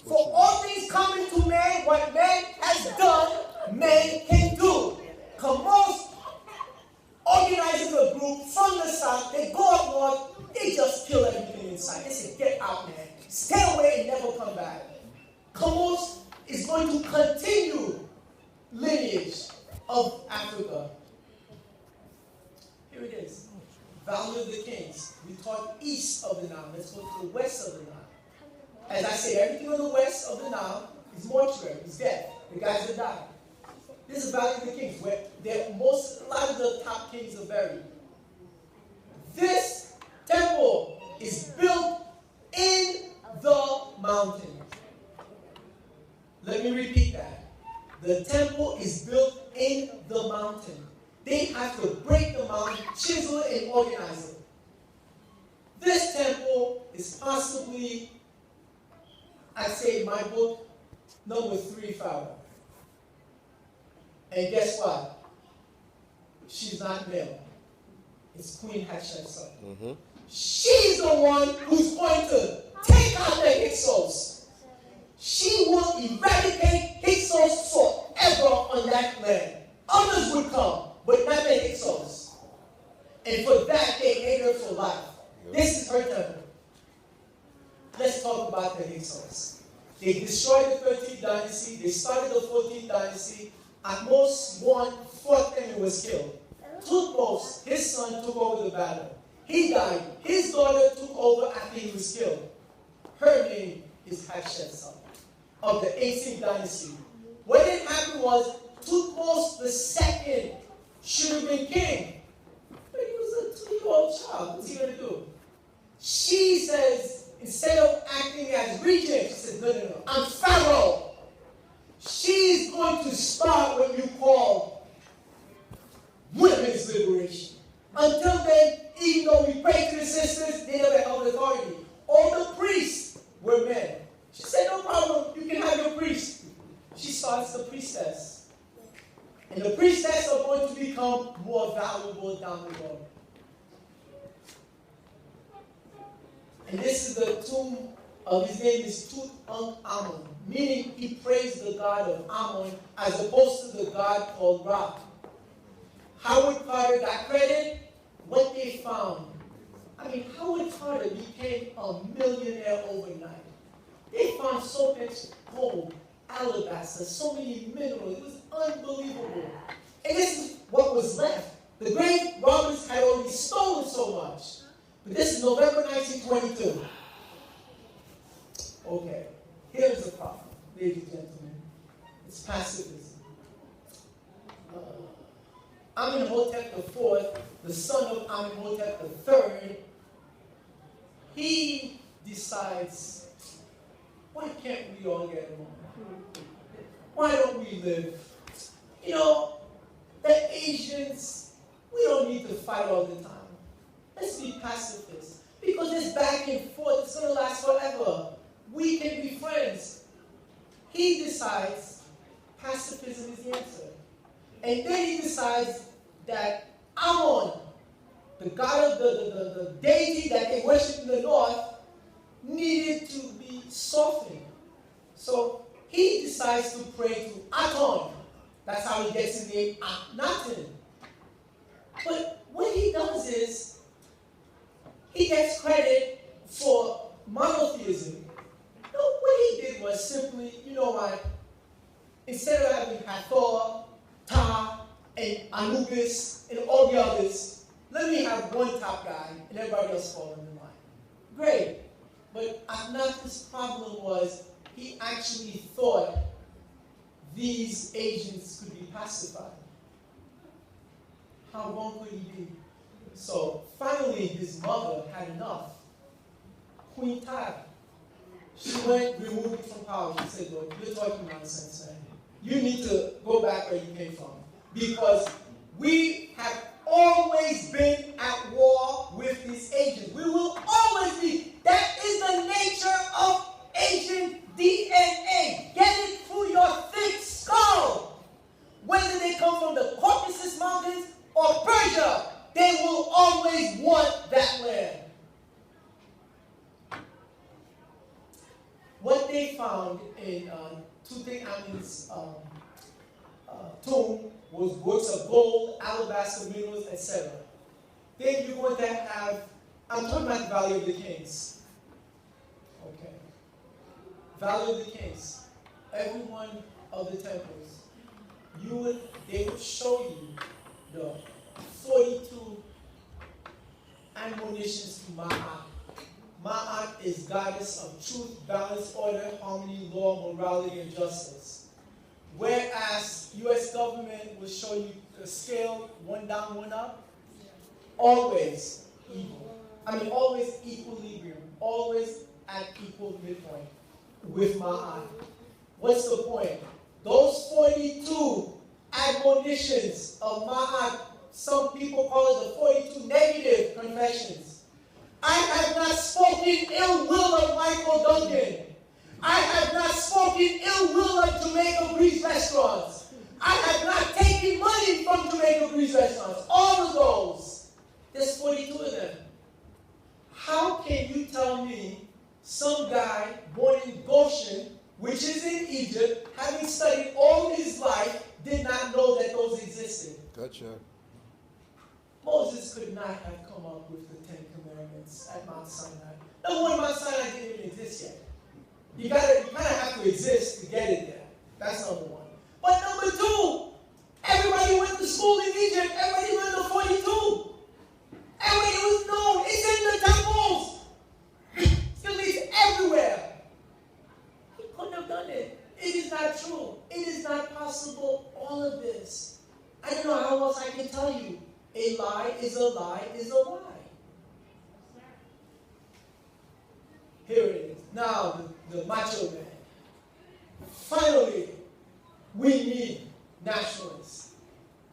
For all things coming to man, what man has done, man can do." Commodus organizes a group from the south. They go up north. They just kill everything in sight. They say, "Get out, man. Stay away and never come back." Commodus is going to continue lineage of Africa. Here it is. Valley of the Kings. We taught east of the Nile. Let's go to the west of the Nile. As I say, everything on the west of the Nile is mortuary, is death. The guys that died. This is Valley of the Kings, where a lot of the top kings are buried. This temple is built in the mountain. Let me repeat that. The temple is built in the mountain. They have to break the mountain, chisel it, and organize it. This temple is possibly, I say in my book, number 3 foul. And guess what? She's not male. It's Queen Hatshepsut. Mm-hmm. She's the one who's going to take out the Hyksos. She will eradicate Hyksos forever on that land. Others would come, but not the Hyksos. And for that, they hate her for life. Yep. This is her temple. Let's talk about the Hyksos. They destroyed the 13th dynasty. They started the 14th dynasty. Atmos won, fought them, and was killed. Thutmose, his son, took over the battle. He died. His daughter took over after he was killed. Her name is Hatshepsut of the 18th dynasty. What had happened was Thutmose II should have been king. But he was a 2-year-old child. What's he going to do? She says, instead of acting as regent, she says, no, I'm pharaoh. She's going to start what you call women's liberation. Until then, even though we pray to the sisters, they never held authority. All the priests were men. She said, no problem, you can have your priest. She starts the priestess. And the priestess are going to become more valuable down the road. And this is the tomb of his name is Tutankhamun, meaning he praised the god of Ammon as opposed to the god called Ra. Howard Carter got credit. What they found, Howard Carter became a millionaire overnight. They found so much gold, alabaster, so many minerals. It was unbelievable. And this is what was left. The grave robbers had already stolen so much. But this is November 1922. Okay, here's the problem, ladies and gentlemen. It's pacifism. Amenhotep IV, the son of Amenhotep III, he decides, why can't we all get along? Why don't we live? You know, the Asians, we don't need to fight all the time. Let's be pacifists. Because this back and forth, it's going to last forever. We can be friends. He decides pacifism is the answer. And then he decides that Ammon, the the god of the deity that they worship in the north, needed to be softened. So he decides to pray to Aton. That's how he gets his name, Akhenaten. But what he does is, he gets credit for monotheism. No, what he did was simply, you know what, instead of having Hathor, Ta, and Anubis, and all the others, let me have one top guy, and everybody else fall in line. Great. But Akhenaten's problem was, he actually thought these agents could be pacified. How wrong could he be? So finally, his mother had enough. Queen Tad, she went, removed him from power. She said, look, you're talking nonsense, man. You need to go back where you came from. Because we have always been at war with these agents. We will always be. That is the nature of agent DNA. Get it through your thick skull. Whether they come from the Caucasus Mountains or Persia, they will always want that land. What they found in Tutankhamun's tomb was works of gold, alabaster minerals, etc. Then you're going to have, I'm talking about the Valley of the Kings. Okay. Valley of the Kings. Every one of the temples, they would show you the 42 admonitions to Ma'at. Ma'at is goddess of truth, balance, order, harmony, law, morality, and justice. Whereas U.S. government will show you the scale, one down, one up, always equal. Always equilibrium, always at equal midpoint with Ma'at. What's the point? Those 42 admonitions of Ma'at, some people call it the 42 negative confessions. I have not spoken ill will of Michael Duncan. I have not spoken ill will of Jamaica Breeze restaurants. I have not taken money from Jamaica Breeze restaurants. All of those. There's 42 of them. How can you tell me some guy born in Goshen, which is in Egypt, having studied all his life, did not know that those existed? Gotcha. Moses could not have come up with the 10 Commandments at Mount Sinai. Number one, Mount Sinai didn't even exist yet. You kind of have to exist to get it there. That's number one. But number two, everybody went to school in Egypt. Everybody learned the 42. Everybody was known. It's in the temples. It's everywhere. He couldn't have done it. It is not true. It is not possible, all of this. I don't know how else I can tell you. A lie is a lie is a lie. Here it is. Now, the macho man. Finally, we need nationalists.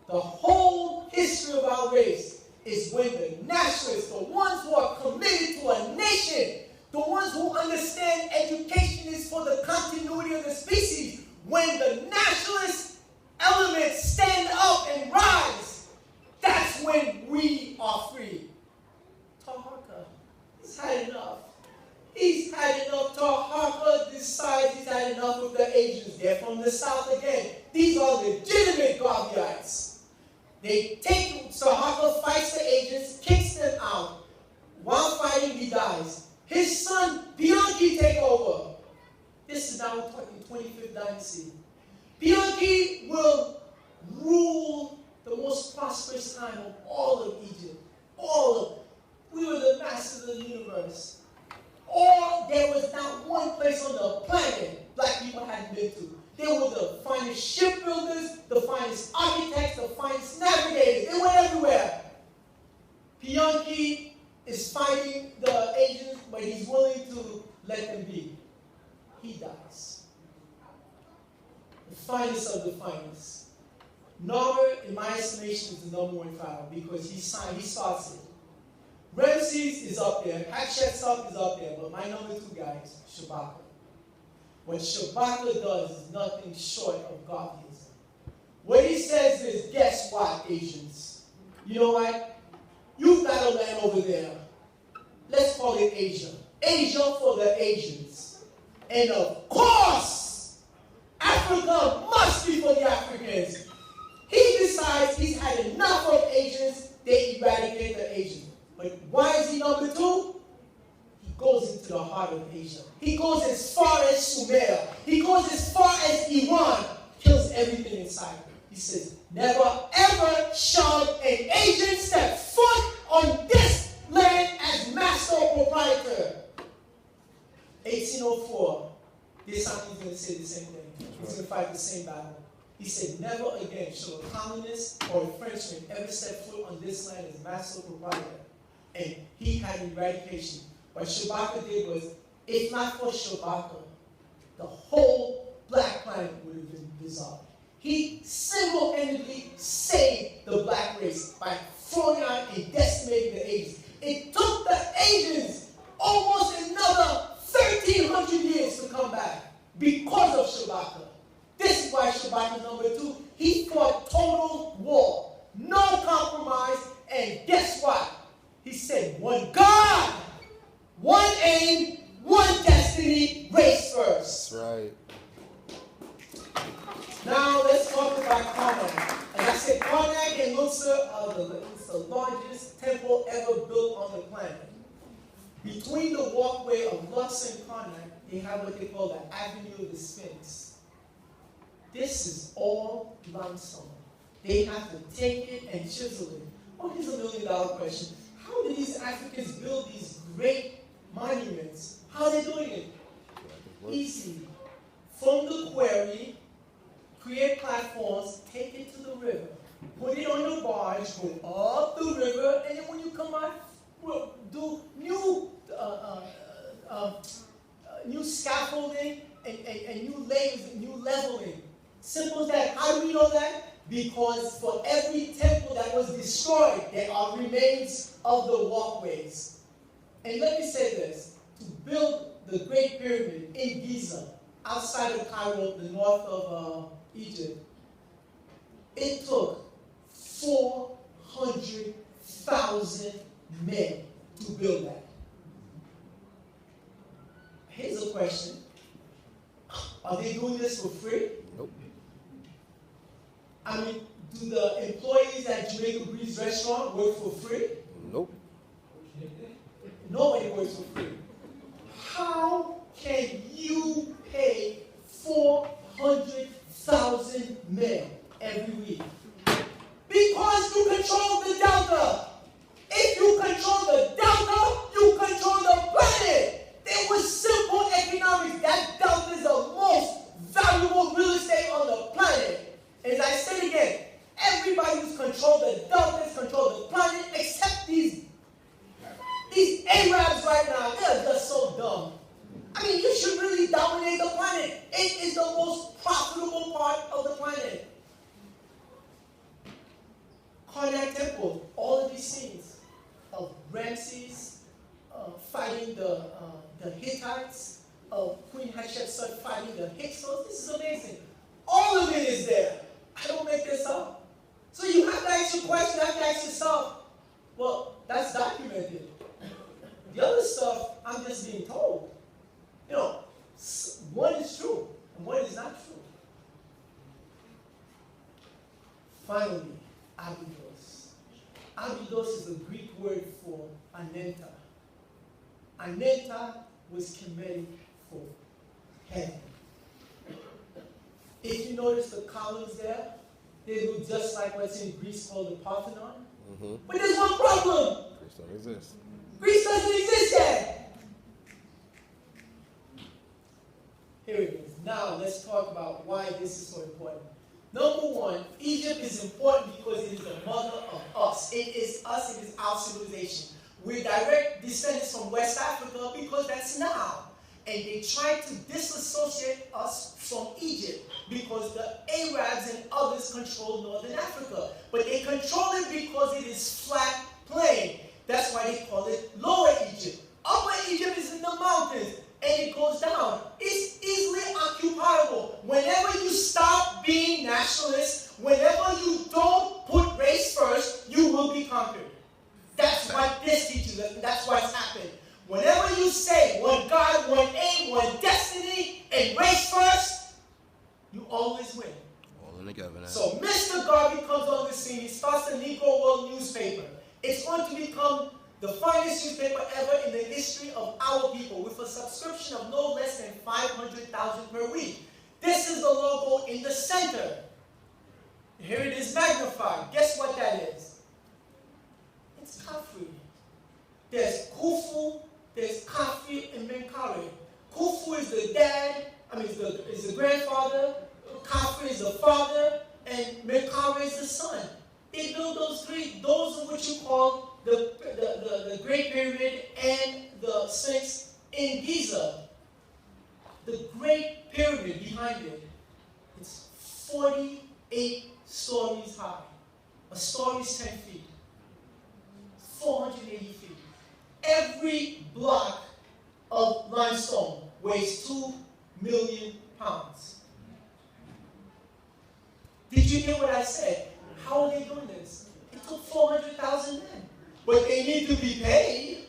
The whole history of our race is when the nationalists, the ones who are committed to a nation, the ones who understand education is for the continuity of the species, when the nationalist elements stand up and rise, that's when we are free. Taharqa, he's had enough. He's had enough. Taharqa decides he's had enough of the Asians. They're from the south again. These are legitimate Garveyites. They take, Taharqa fights the agents, kicks them out. While fighting, he dies. His son, Bianchi, take over. This is now talking 25th dynasty. Bianchi will rule the most prosperous time of all of Egypt. We were the masters of the universe. Or there was not one place on the planet black people hadn't been to. They were the finest shipbuilders, the finest architects, the finest navigators. They went everywhere. Bianchi is fighting the agents, but he's willing to let them be. He dies. The finest of the finest. Norbert, in my estimation, is the number one file because he starts it. Ramses is up there, Hatshepsut is up there, but my number two guy is Shabaka. What Shabaka does is nothing short of Garveyism. What he says is, guess what, Asians? You know what? You've got shadowland over there. Let's call it Asia. Asia for the Asians. And of course, Africa must be for the Africans. He decides he's had enough of Asians, they eradicate the Asians. But why is he number 2? He goes into the heart of Asia. He goes as far as Sumer. He goes as far as Iran. Kills everything inside. He says, never ever shall an Asian step foot on this land as master or proprietor. 1804, this time he's going to say the same thing. He's going to fight the same battle. He said, never again shall a colonist or a Frenchman ever step foot on this land as master or proprietor. And he had eradication. What Shabaka did was, if not for Shabaka, the whole black planet would have been dissolved. He single-handedly saved the black race by throwing out and decimating the Asians. It took the Asians almost another 1,300 years to come back because of Shabaka. This is why Shabaka number 2, he fought total war, no compromise, and guess what? He said, one God, one aim, one destiny, race first. That's right. Now let's talk about Karnak. And I said Karnak and Luxor are the largest temple ever built on the planet. Between the walkway of Luxor and Karnak, they have what they call the Avenue of the Sphinx. This is all limestone. They have to take it and chisel it. Oh, here's $1 million question. How do these Africans build these great monuments? How are they doing it? Easy. From the quarry, create platforms, take it to the river, put it on the barge, go up the river, and then when you come out, we'll do new scaffolding and new layers, new leveling. Simple as that. How do we know that? Because for every temple that was destroyed, there are remains of the walkways. And let me say this, to build the Great Pyramid in Giza, outside of Cairo, the north of Egypt, it took 400,000 men to build that. Here's a question. Are they doing this for free? Nope. I mean, do the employees at Jamaica Breeze Restaurant work for free? Nope. Nobody works for free. How can you pay 400,000 men every week? Because you control the delta. If you control the delta, you control the planet. It was simple economics. That delta is the most valuable real estate on the planet. As I said again, everybody who's controlled the delta has controlled the planet except these Arabs right now. They're just so dumb. I mean, you should really dominate the planet. It is the most profitable part of the planet. Karnak Temple, all of these scenes of Ramses fighting the Hittites, of Queen Hatshepsut fighting the Hyksos. This is amazing. All of it is there. I don't make this up. So you have to ask your question, you have to ask yourself, well, that's documented. The other stuff, I'm just being told. You know, one is true, and one is not true. Finally, Abydos. Abydos is the Greek word for Anenta. Anenta was Kemetic for heaven. If you notice the columns there, they look just like what's in Greece called the Parthenon. Mm-hmm. But there's one problem. Greece don't exist. Greece doesn't exist yet. Here it is. Now let's talk about why this is so important. Number one, Egypt is important because it is the mother of us. It is us, it is our civilization. We're direct descendants from West Africa because that's now. And they try to disassociate us from Egypt because the Arabs and others control Northern Africa. But they control it because it is flat plain. That's why they call it Lower Egypt. Upper Egypt is in the mountains and it goes down. It's easily occupiable. Whenever you stop being nationalist, whenever you don't put race first, you will be conquered. That's what this teaches us, and that's what's happened. Whenever you say one God, one aim, one destiny, and race first, you always win. All in together now. So Mr. Garvey comes on the scene. He starts the Negro World newspaper. It's going to become the finest newspaper ever in the history of our people, with a subscription of no less than 500,000 per week. This is the logo in the center. Here it is magnified. Guess what that is? It's Kafri. There's Khufu, there's Kafri, and Menkare. Khufu is the dad, is the grandfather, Kafri is the father, and Menkare is the son. They built those three. Those are what you call the Great Pyramid and the Sphinx in Giza. The Great Pyramid behind it, it's 48 stories high. A story is 10 feet. 480 feet. Every block of limestone weighs 2 million pounds. Did you hear what I said? How are they doing this? It took 400,000 men. But they need to be paid.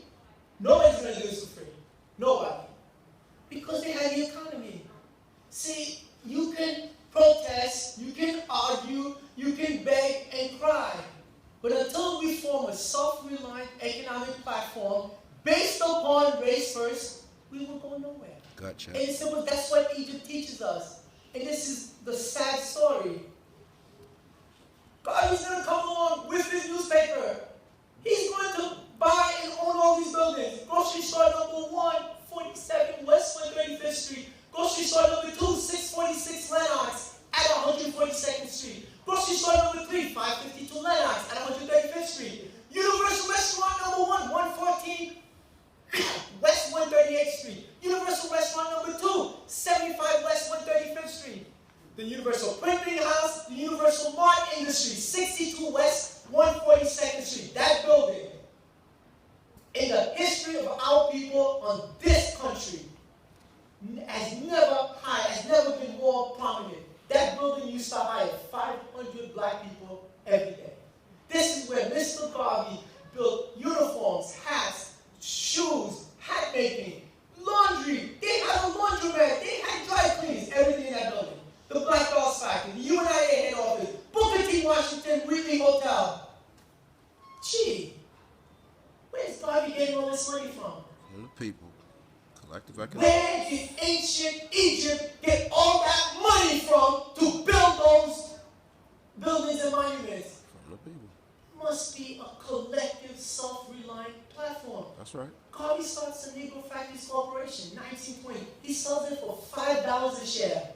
Nobody's going to do this for free. Nobody. Because they have the economy. See, you can protest, you can argue, you can beg and cry. But until we form a self-reliant economic platform based upon race first, we will go nowhere. Gotcha. And it's simple, that's what Egypt teaches us. And this is the sad story. God is going to come along with his newspaper. He's going to buy and own all these buildings. Grocery store number 147 West 135th Street. Grocery store number 2, 646 Lennox at 142nd Street. Grocery store number 3, 552 Lennox at 135th Street. Universal Restaurant number 1, 114 West 138th Street. Universal Restaurant number 2, 75 West 135th Street. The Universal Printing House, the Universal Mart Industries, 62 West 142nd Street. That building, in the history of our people on this country, has never been more prominent. That building used to hire 500 black people every day. This is where Mr. Garvey built uniforms, hats, shoes, hat making, laundry. They had a laundromat. They had dry cleans, everything in that building. The Black Dolls Factory, the UNIA head office, Booker T. Washington, Wheatley Hotel. Gee, where's Garvey getting all this money from? From the people. Collective economic. Where did ancient Egypt get all that money from to build those buildings and monuments? From the people. Must be a collective, self-reliant platform. That's right. Garvey starts the Negro Factories Corporation, 1920. He sells it for $5 a share.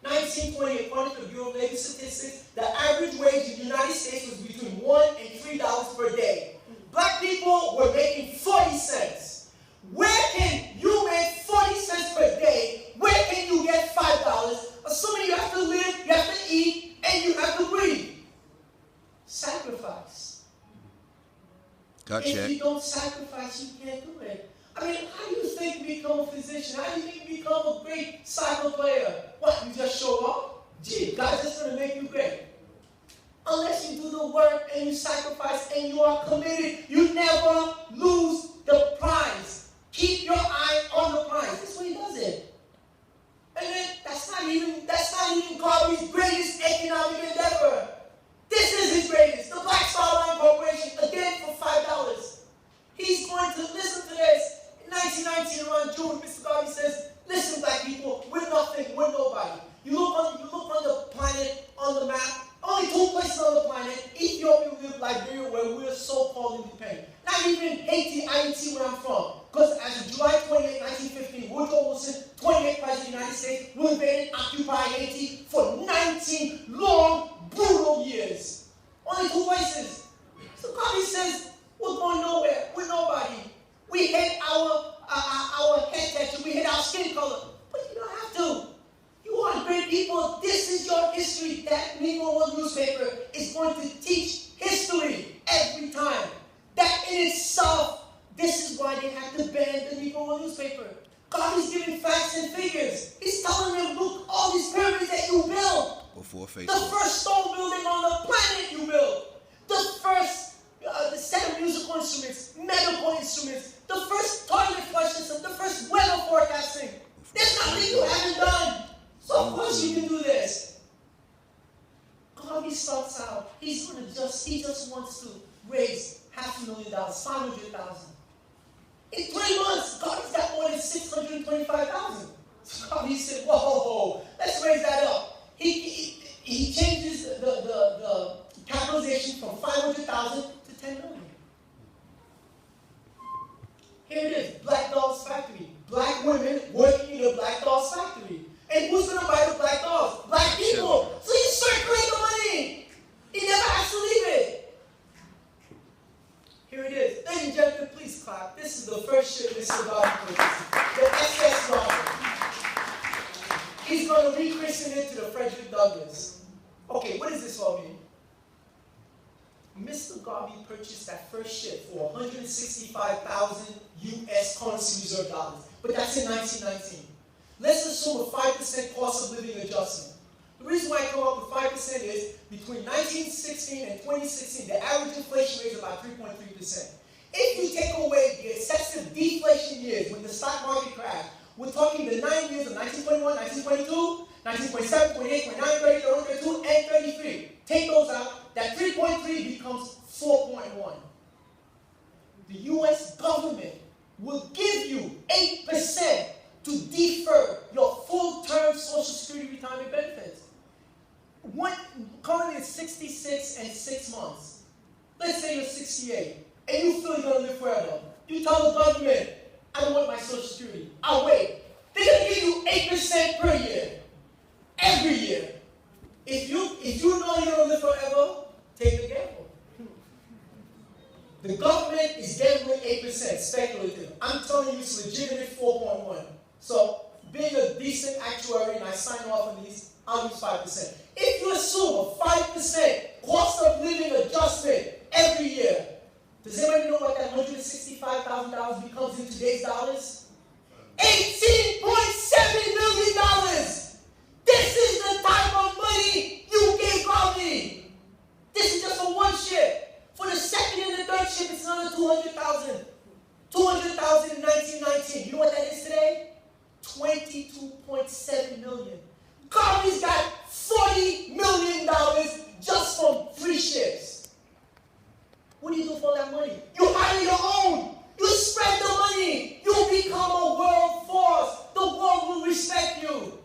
1920, according to the Bureau of Labor Statistics, the average wage in the United States was between $1 and $3 per day. Black people were making 40 cents. Where can you make 40 cents per day? Where can you get $5? Assuming you have to live, you have to eat, and you have to breathe. Sacrifice. Gotcha. If you don't sacrifice, you can't do it. I mean, how do you think you become a physician? How do you think you become a great soccer player? What, you just show up? Gee, God's just going to make you great. Unless you do the work and you sacrifice and you are committed, you never lose the prize. Keep your eye on the prize. That's what he does it. And then that's not even Garvey's greatest economic endeavor. This is his greatest. The Black Star Line Corporation, again for $5. He's going to listen to this. In 1919, around June, Mr. Garvey says, listen, black people, we're nothing, we're nobody. You look on the planet, on the map, only 2 places on the planet, Ethiopia, Liberia, where we're so-called independent. Not even Haiti, where I'm from. Because as of July 28, 1915, Woodrow Wilson, 28th President of the United States, we invaded, occupied Haiti for 19 long, brutal years. Only 2 places. So Garvey says, we're going nowhere. We're nobody. We hate our head tattoo. We hate our skin color. But you don't have to. You are great people. This is your history. That Negro World newspaper is going to teach history every time. That in itself, this is why they had to ban the Negro World newspaper. God is giving facts and figures. He's telling them, look, all these pyramids that you built. Before Facebook. The first stone building on the planet you built. The first set of musical instruments, the first toilet flush system, the first weather forecasting. There's nothing you haven't done. So of course you can do this. Garvey starts out, he just wants to raise $500,000, $500,000. In 3 months, Garvey's got more than $625,000. So Garvey said, whoa, let's raise that up. He changes the capitalization from $500,000 to $10 million. Here it is, Black Dolls Factory. Black women working in a Black Dolls Factory. And who's going to buy the Black Dolls? Black people. So you circulate the money. He never has to leave it. Here it is. Ladies and gentlemen, please clap. This is the first ship Mr. Garvey purchased. The SS Robert. He's going to rechristen it to the Frederick Douglass. Okay, what does this all mean? Mr. Garvey purchased that first ship for 165,000 U.S. currency reserve dollars. But that's in 1919. Let's assume a 5% cost of living adjustment. The reason why I come up with 5% is between 1916 and 2016, the average inflation rate is about 3.3%. If you take away the excessive deflation years when the stock market crashed, we're talking the 9 years of 1921, 1922, 1927, 28, 29, 30, 31, 32, and 33. Take those out, that 3.3 becomes 4.1. The U.S. government will give you 8% to defer your full-term Social Security retirement benefits. Currently it's 66 and 6 months. Let's say you're 68 and you feel you're going to live forever. You tell the government, I don't want my Social Security. I'll wait. They're going to give you 8% per year. Every year. If you know you're going to live forever, take the gamble. The government is gambling 8%, speculative. I'm telling you it's legitimate 4.1. So, being a decent actuary, and I sign off on these, I'll use 5%. If you assume a 5% cost of living adjustment every year, does anybody know what that $165,000 becomes in today's dollars? $18.7 million! This is the type of money you gave Garvey. This is just for one ship. For the second and the third ship, it's another $200,000. $200,000 in 1919. You know what that is today? $22.7 million. Garvey's got $40 million just from 3 ships. What do you do for that money? You hire your own. You spread the money. You become a world force. The world will respect you.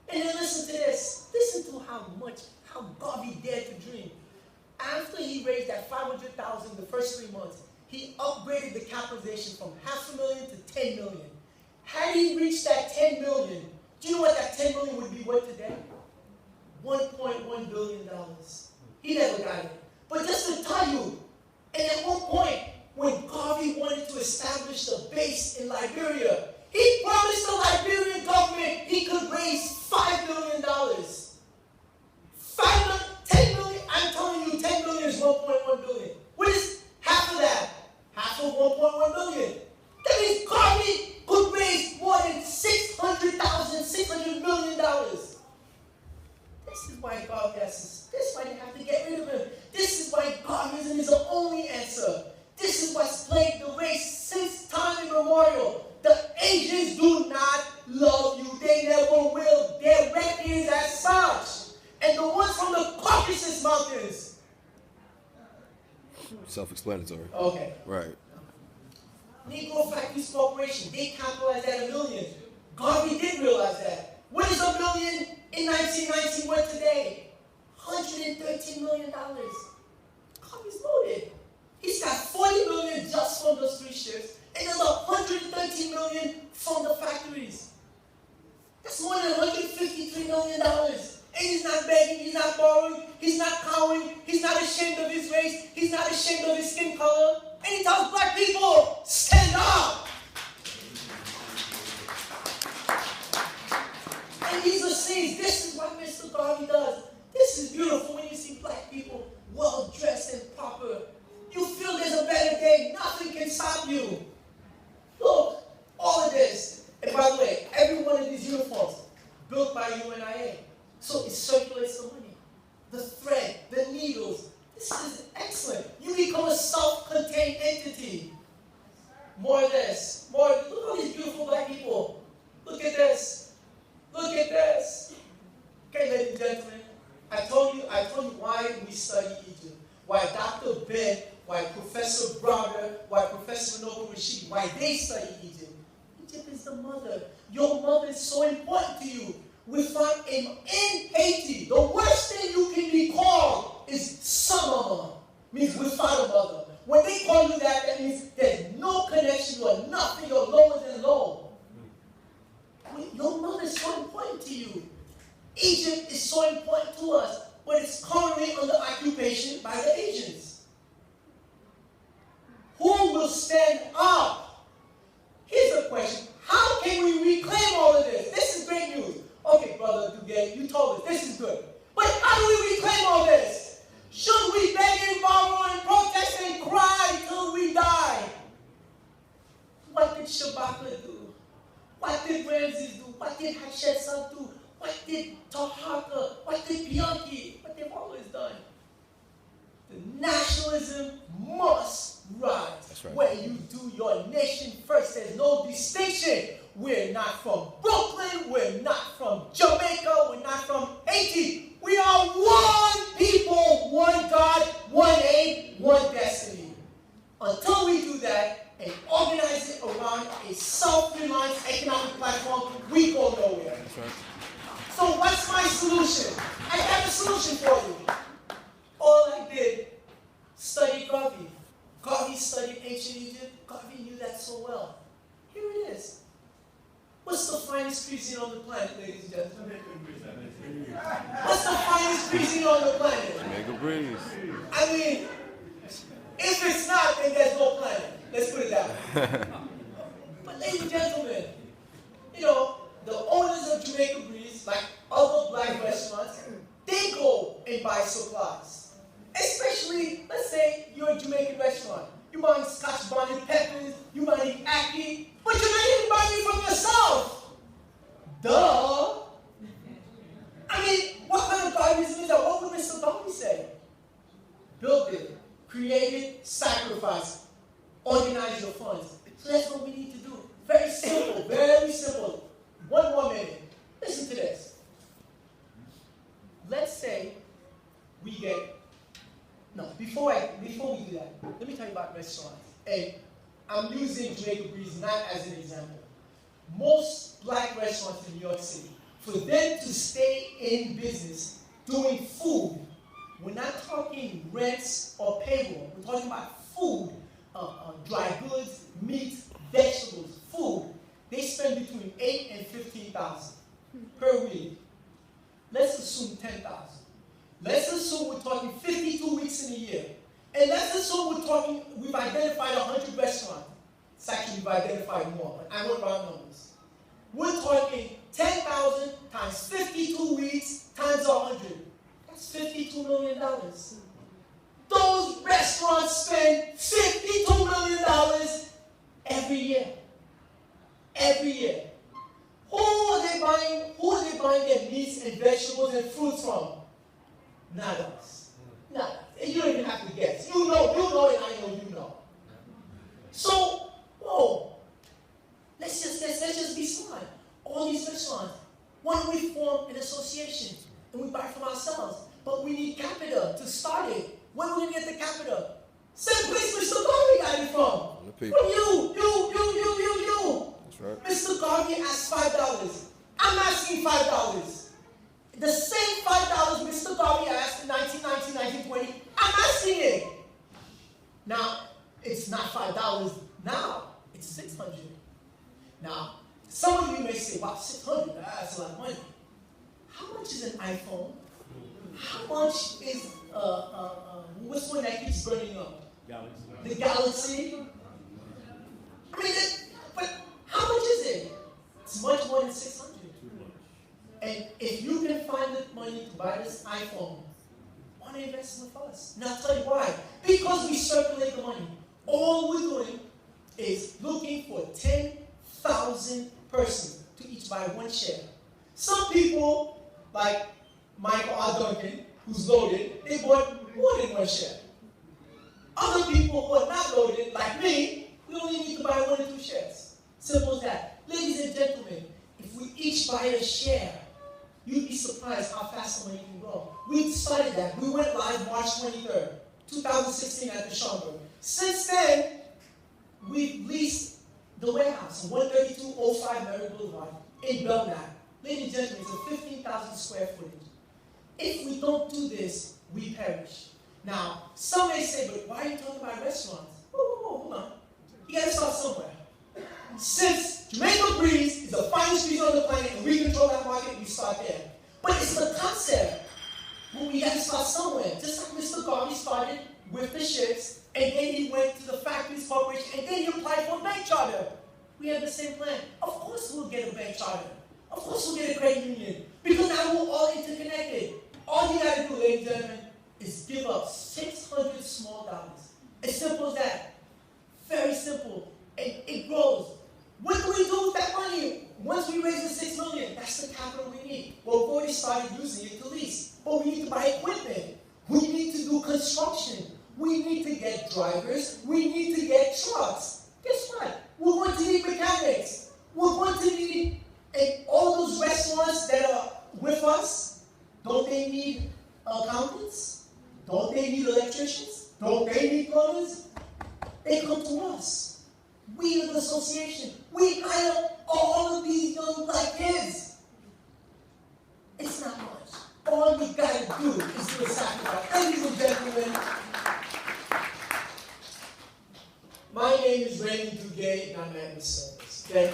And then listen to this. Listen to how Garvey dared to dream. After he raised that $500,000 the first 3 months, he upgraded the capitalization from $500,000 to $10 million. Had he reached that $10 million, do you know what that $10 million would be worth today? $1.1 billion. He never got it. But just to tell you, and at one point, when Garvey wanted to establish the base in Liberia, he promised the Liberian government he could raise $5 million. 10 million, I'm telling you, 10 million is 1.1 billion. What is half of that? Half of 1.1 billion. That means Garvey could raise more than $600 million. This is why Garvey has this is why they have to get rid of him. This is why Garveyism is the only answer. This is what's plagued the race since time immemorial. The Asians do not love you. They never will. Their record is as such. And the ones from the Caucasus Mountains. Self-explanatory. Okay. Right. Negro Factories Corporation, they capitalized at $1 million. Garvey did realize that. What is $1 million in 1919 worth today? $113 million. Garvey's loaded. He's got $40 million just from those 3 ships, and there's $113 million from the factories. That's more than $153 million. And he's not begging, he's not borrowing, he's not cowing, he's not ashamed of his race, he's not ashamed of his skin color. And he tells black people, stand up! And these are scenes. This is what Mr. Garvey does. This is beautiful when you see black people well-dressed and proper. You feel there's a better day. Nothing can stop you. Look, all of this. And by the way, every one of these uniforms built by UNIA. So it circulates the money. The thread, the needles. This is excellent. You become a self-contained entity. more of this, more. Look at all these beautiful black people. Look at this. Look at this. Okay, ladies and gentlemen, I told you why we study Egypt. Why Dr. Ben, why Professor Browder, why Professor Noble Rashid, why they study Egypt. Egypt is the mother. Your mother is so important to you. We find in Haiti, the worst thing you can be called is Samama. Means without a mother. When they call you that, that means there's no connection, you are nothing, you're lower than low. Your mother is so important to you. Egypt is so important to us, but it's currently under occupation by the Asians. Who will stand up? Here's a question. How can we reclaim all of this? This is great news. Okay, Brother Duge, you told us this is good. But how do we reclaim all this? Should we beg and borrow and protest and cry till we die? What did Shabaka do? What did Ramses do? What did Hatshepsut do? What did Tahaka? What did Bianchi? What they've always done. The nationalism must rise. That's right. Where you do your nation first. There's no distinction. We're not from Brooklyn. We're not from Jamaica. We're not from Haiti. We are one people, one God, one aim, one destiny. Until we do that and organize it around a self-reliant economic platform, we go nowhere. That's right. So what's my solution? I have a solution for you. All I did, study Garvey. Garvey studied ancient Egypt. Garvey knew that so well. Here it is. What's the finest cuisine on the planet, ladies and gentlemen? What's the finest cuisine on the planet? Jamaica breeze. I mean, if it's not, then there's no planet. Let's put it that way. But ladies and gentlemen, you know, the owners of Jamaica Breeze, like other black restaurants, they go and buy supplies. Especially, let's say you're a Jamaican restaurant. You buying Scotch bonnet peppers, you buying ackee, but you're not even buying it from yourself. Duh. I mean, what kind of Garveyism is that? What would Mr. Garvey say? Build it, create it, sacrifice, organize your funds. So that's what we need to do. Very simple, very simple. One more minute. Listen to this. Let's say we get, no, before we do that, let me tell you about restaurants. And I'm using Jamaica Breeze not as an example. Most black restaurants in New York City, for them to stay in business doing food, we're not talking rents or payroll. We're talking about food, dry goods, meat, vegetables, food. They spend between $8,000 and $15,000 per week. Let's assume $10,000. Let's assume we're talking 52 weeks in a year. And let's assume we've identified 100 restaurants. It's actually, we've identified more, but I want round numbers. We're talking 10,000 times 52 weeks times 100. That's $52 million. Those restaurants spend $52 million every year. Every year. Who are they buying their meats and vegetables and fruits from? Not us. Not us. And you don't even have to guess. You know, and I know you know. So, whoa. Let's just be smart. All these restaurants, why don't we form an association and we buy from ourselves? But we need capital to start it. Where are we going to get the capital? Same place Mr. Garvey got it from. From you. That's right. Mr. Garvey asked $5. I'm asking $5. The same $5 Mr. Garvey asked in 1919, 1920, I'm asking it. Now, it's not $5 now. It's $600. Now, some of you may say, wow, $600, that's a lot of money. How much is an iPhone? How much is, what's one that keeps burning up? Galaxy. The Galaxy? I mean, but how much is it? It's much more than $600. And if you can find the money to buy this iPhone, why not invest with us? And I'll tell you why. Because we circulate the money. All we're doing is looking for 10,000 persons to each buy one share. Some people, like Michael R. Duncan, who's loaded, they bought more than one share. Other people who are not loaded, like me, we only need to buy 1 or 2 shares. Simple as that. Ladies and gentlemen, if we each buy a share, you'd be surprised how fast the money can grow. We started that. We went live March 23rd, 2016 at the Schomburg. Since then, we've leased the warehouse, 13205 Merritt Boulevard in Belknap. Ladies and gentlemen, it's a 15,000 square footage. If we don't do this, we perish. Now, some may say, but why are you talking about restaurants? Whoa, hold on. You gotta start somewhere. Since Jamaica Breeze is the finest breeze on the planet and we control that market, we start there. But it's the concept. Well, we gotta start somewhere. Just like Mr. Garvey started with the ships, and then he went to the factories corporation, and then he applied for a bank charter. We have the same plan. Of course we'll get a bank charter. Of course we'll get a credit union. Because now we're all interconnected. All you gotta do, ladies and gentlemen, is give up 600 small dollars. As simple as that. Very simple. And it grows. What do we do with that money? Once we raise the $6 million, that's the capital we need. Well, we've already started using it to lease. But we need to buy equipment. We need to do construction. We need to get drivers. We need to get trucks. Guess what? We're going to need mechanics. We're going to need, and all those restaurants that are with us, don't they need accountants? Don't they need electricians? Don't they need plumbers? They come to us. We are the association. We hire all of these young black kids. It's not much. All you gotta do is do a sacrifice. Ladies and gentlemen, my name is Raymond Duge, and I'm at the service. Okay?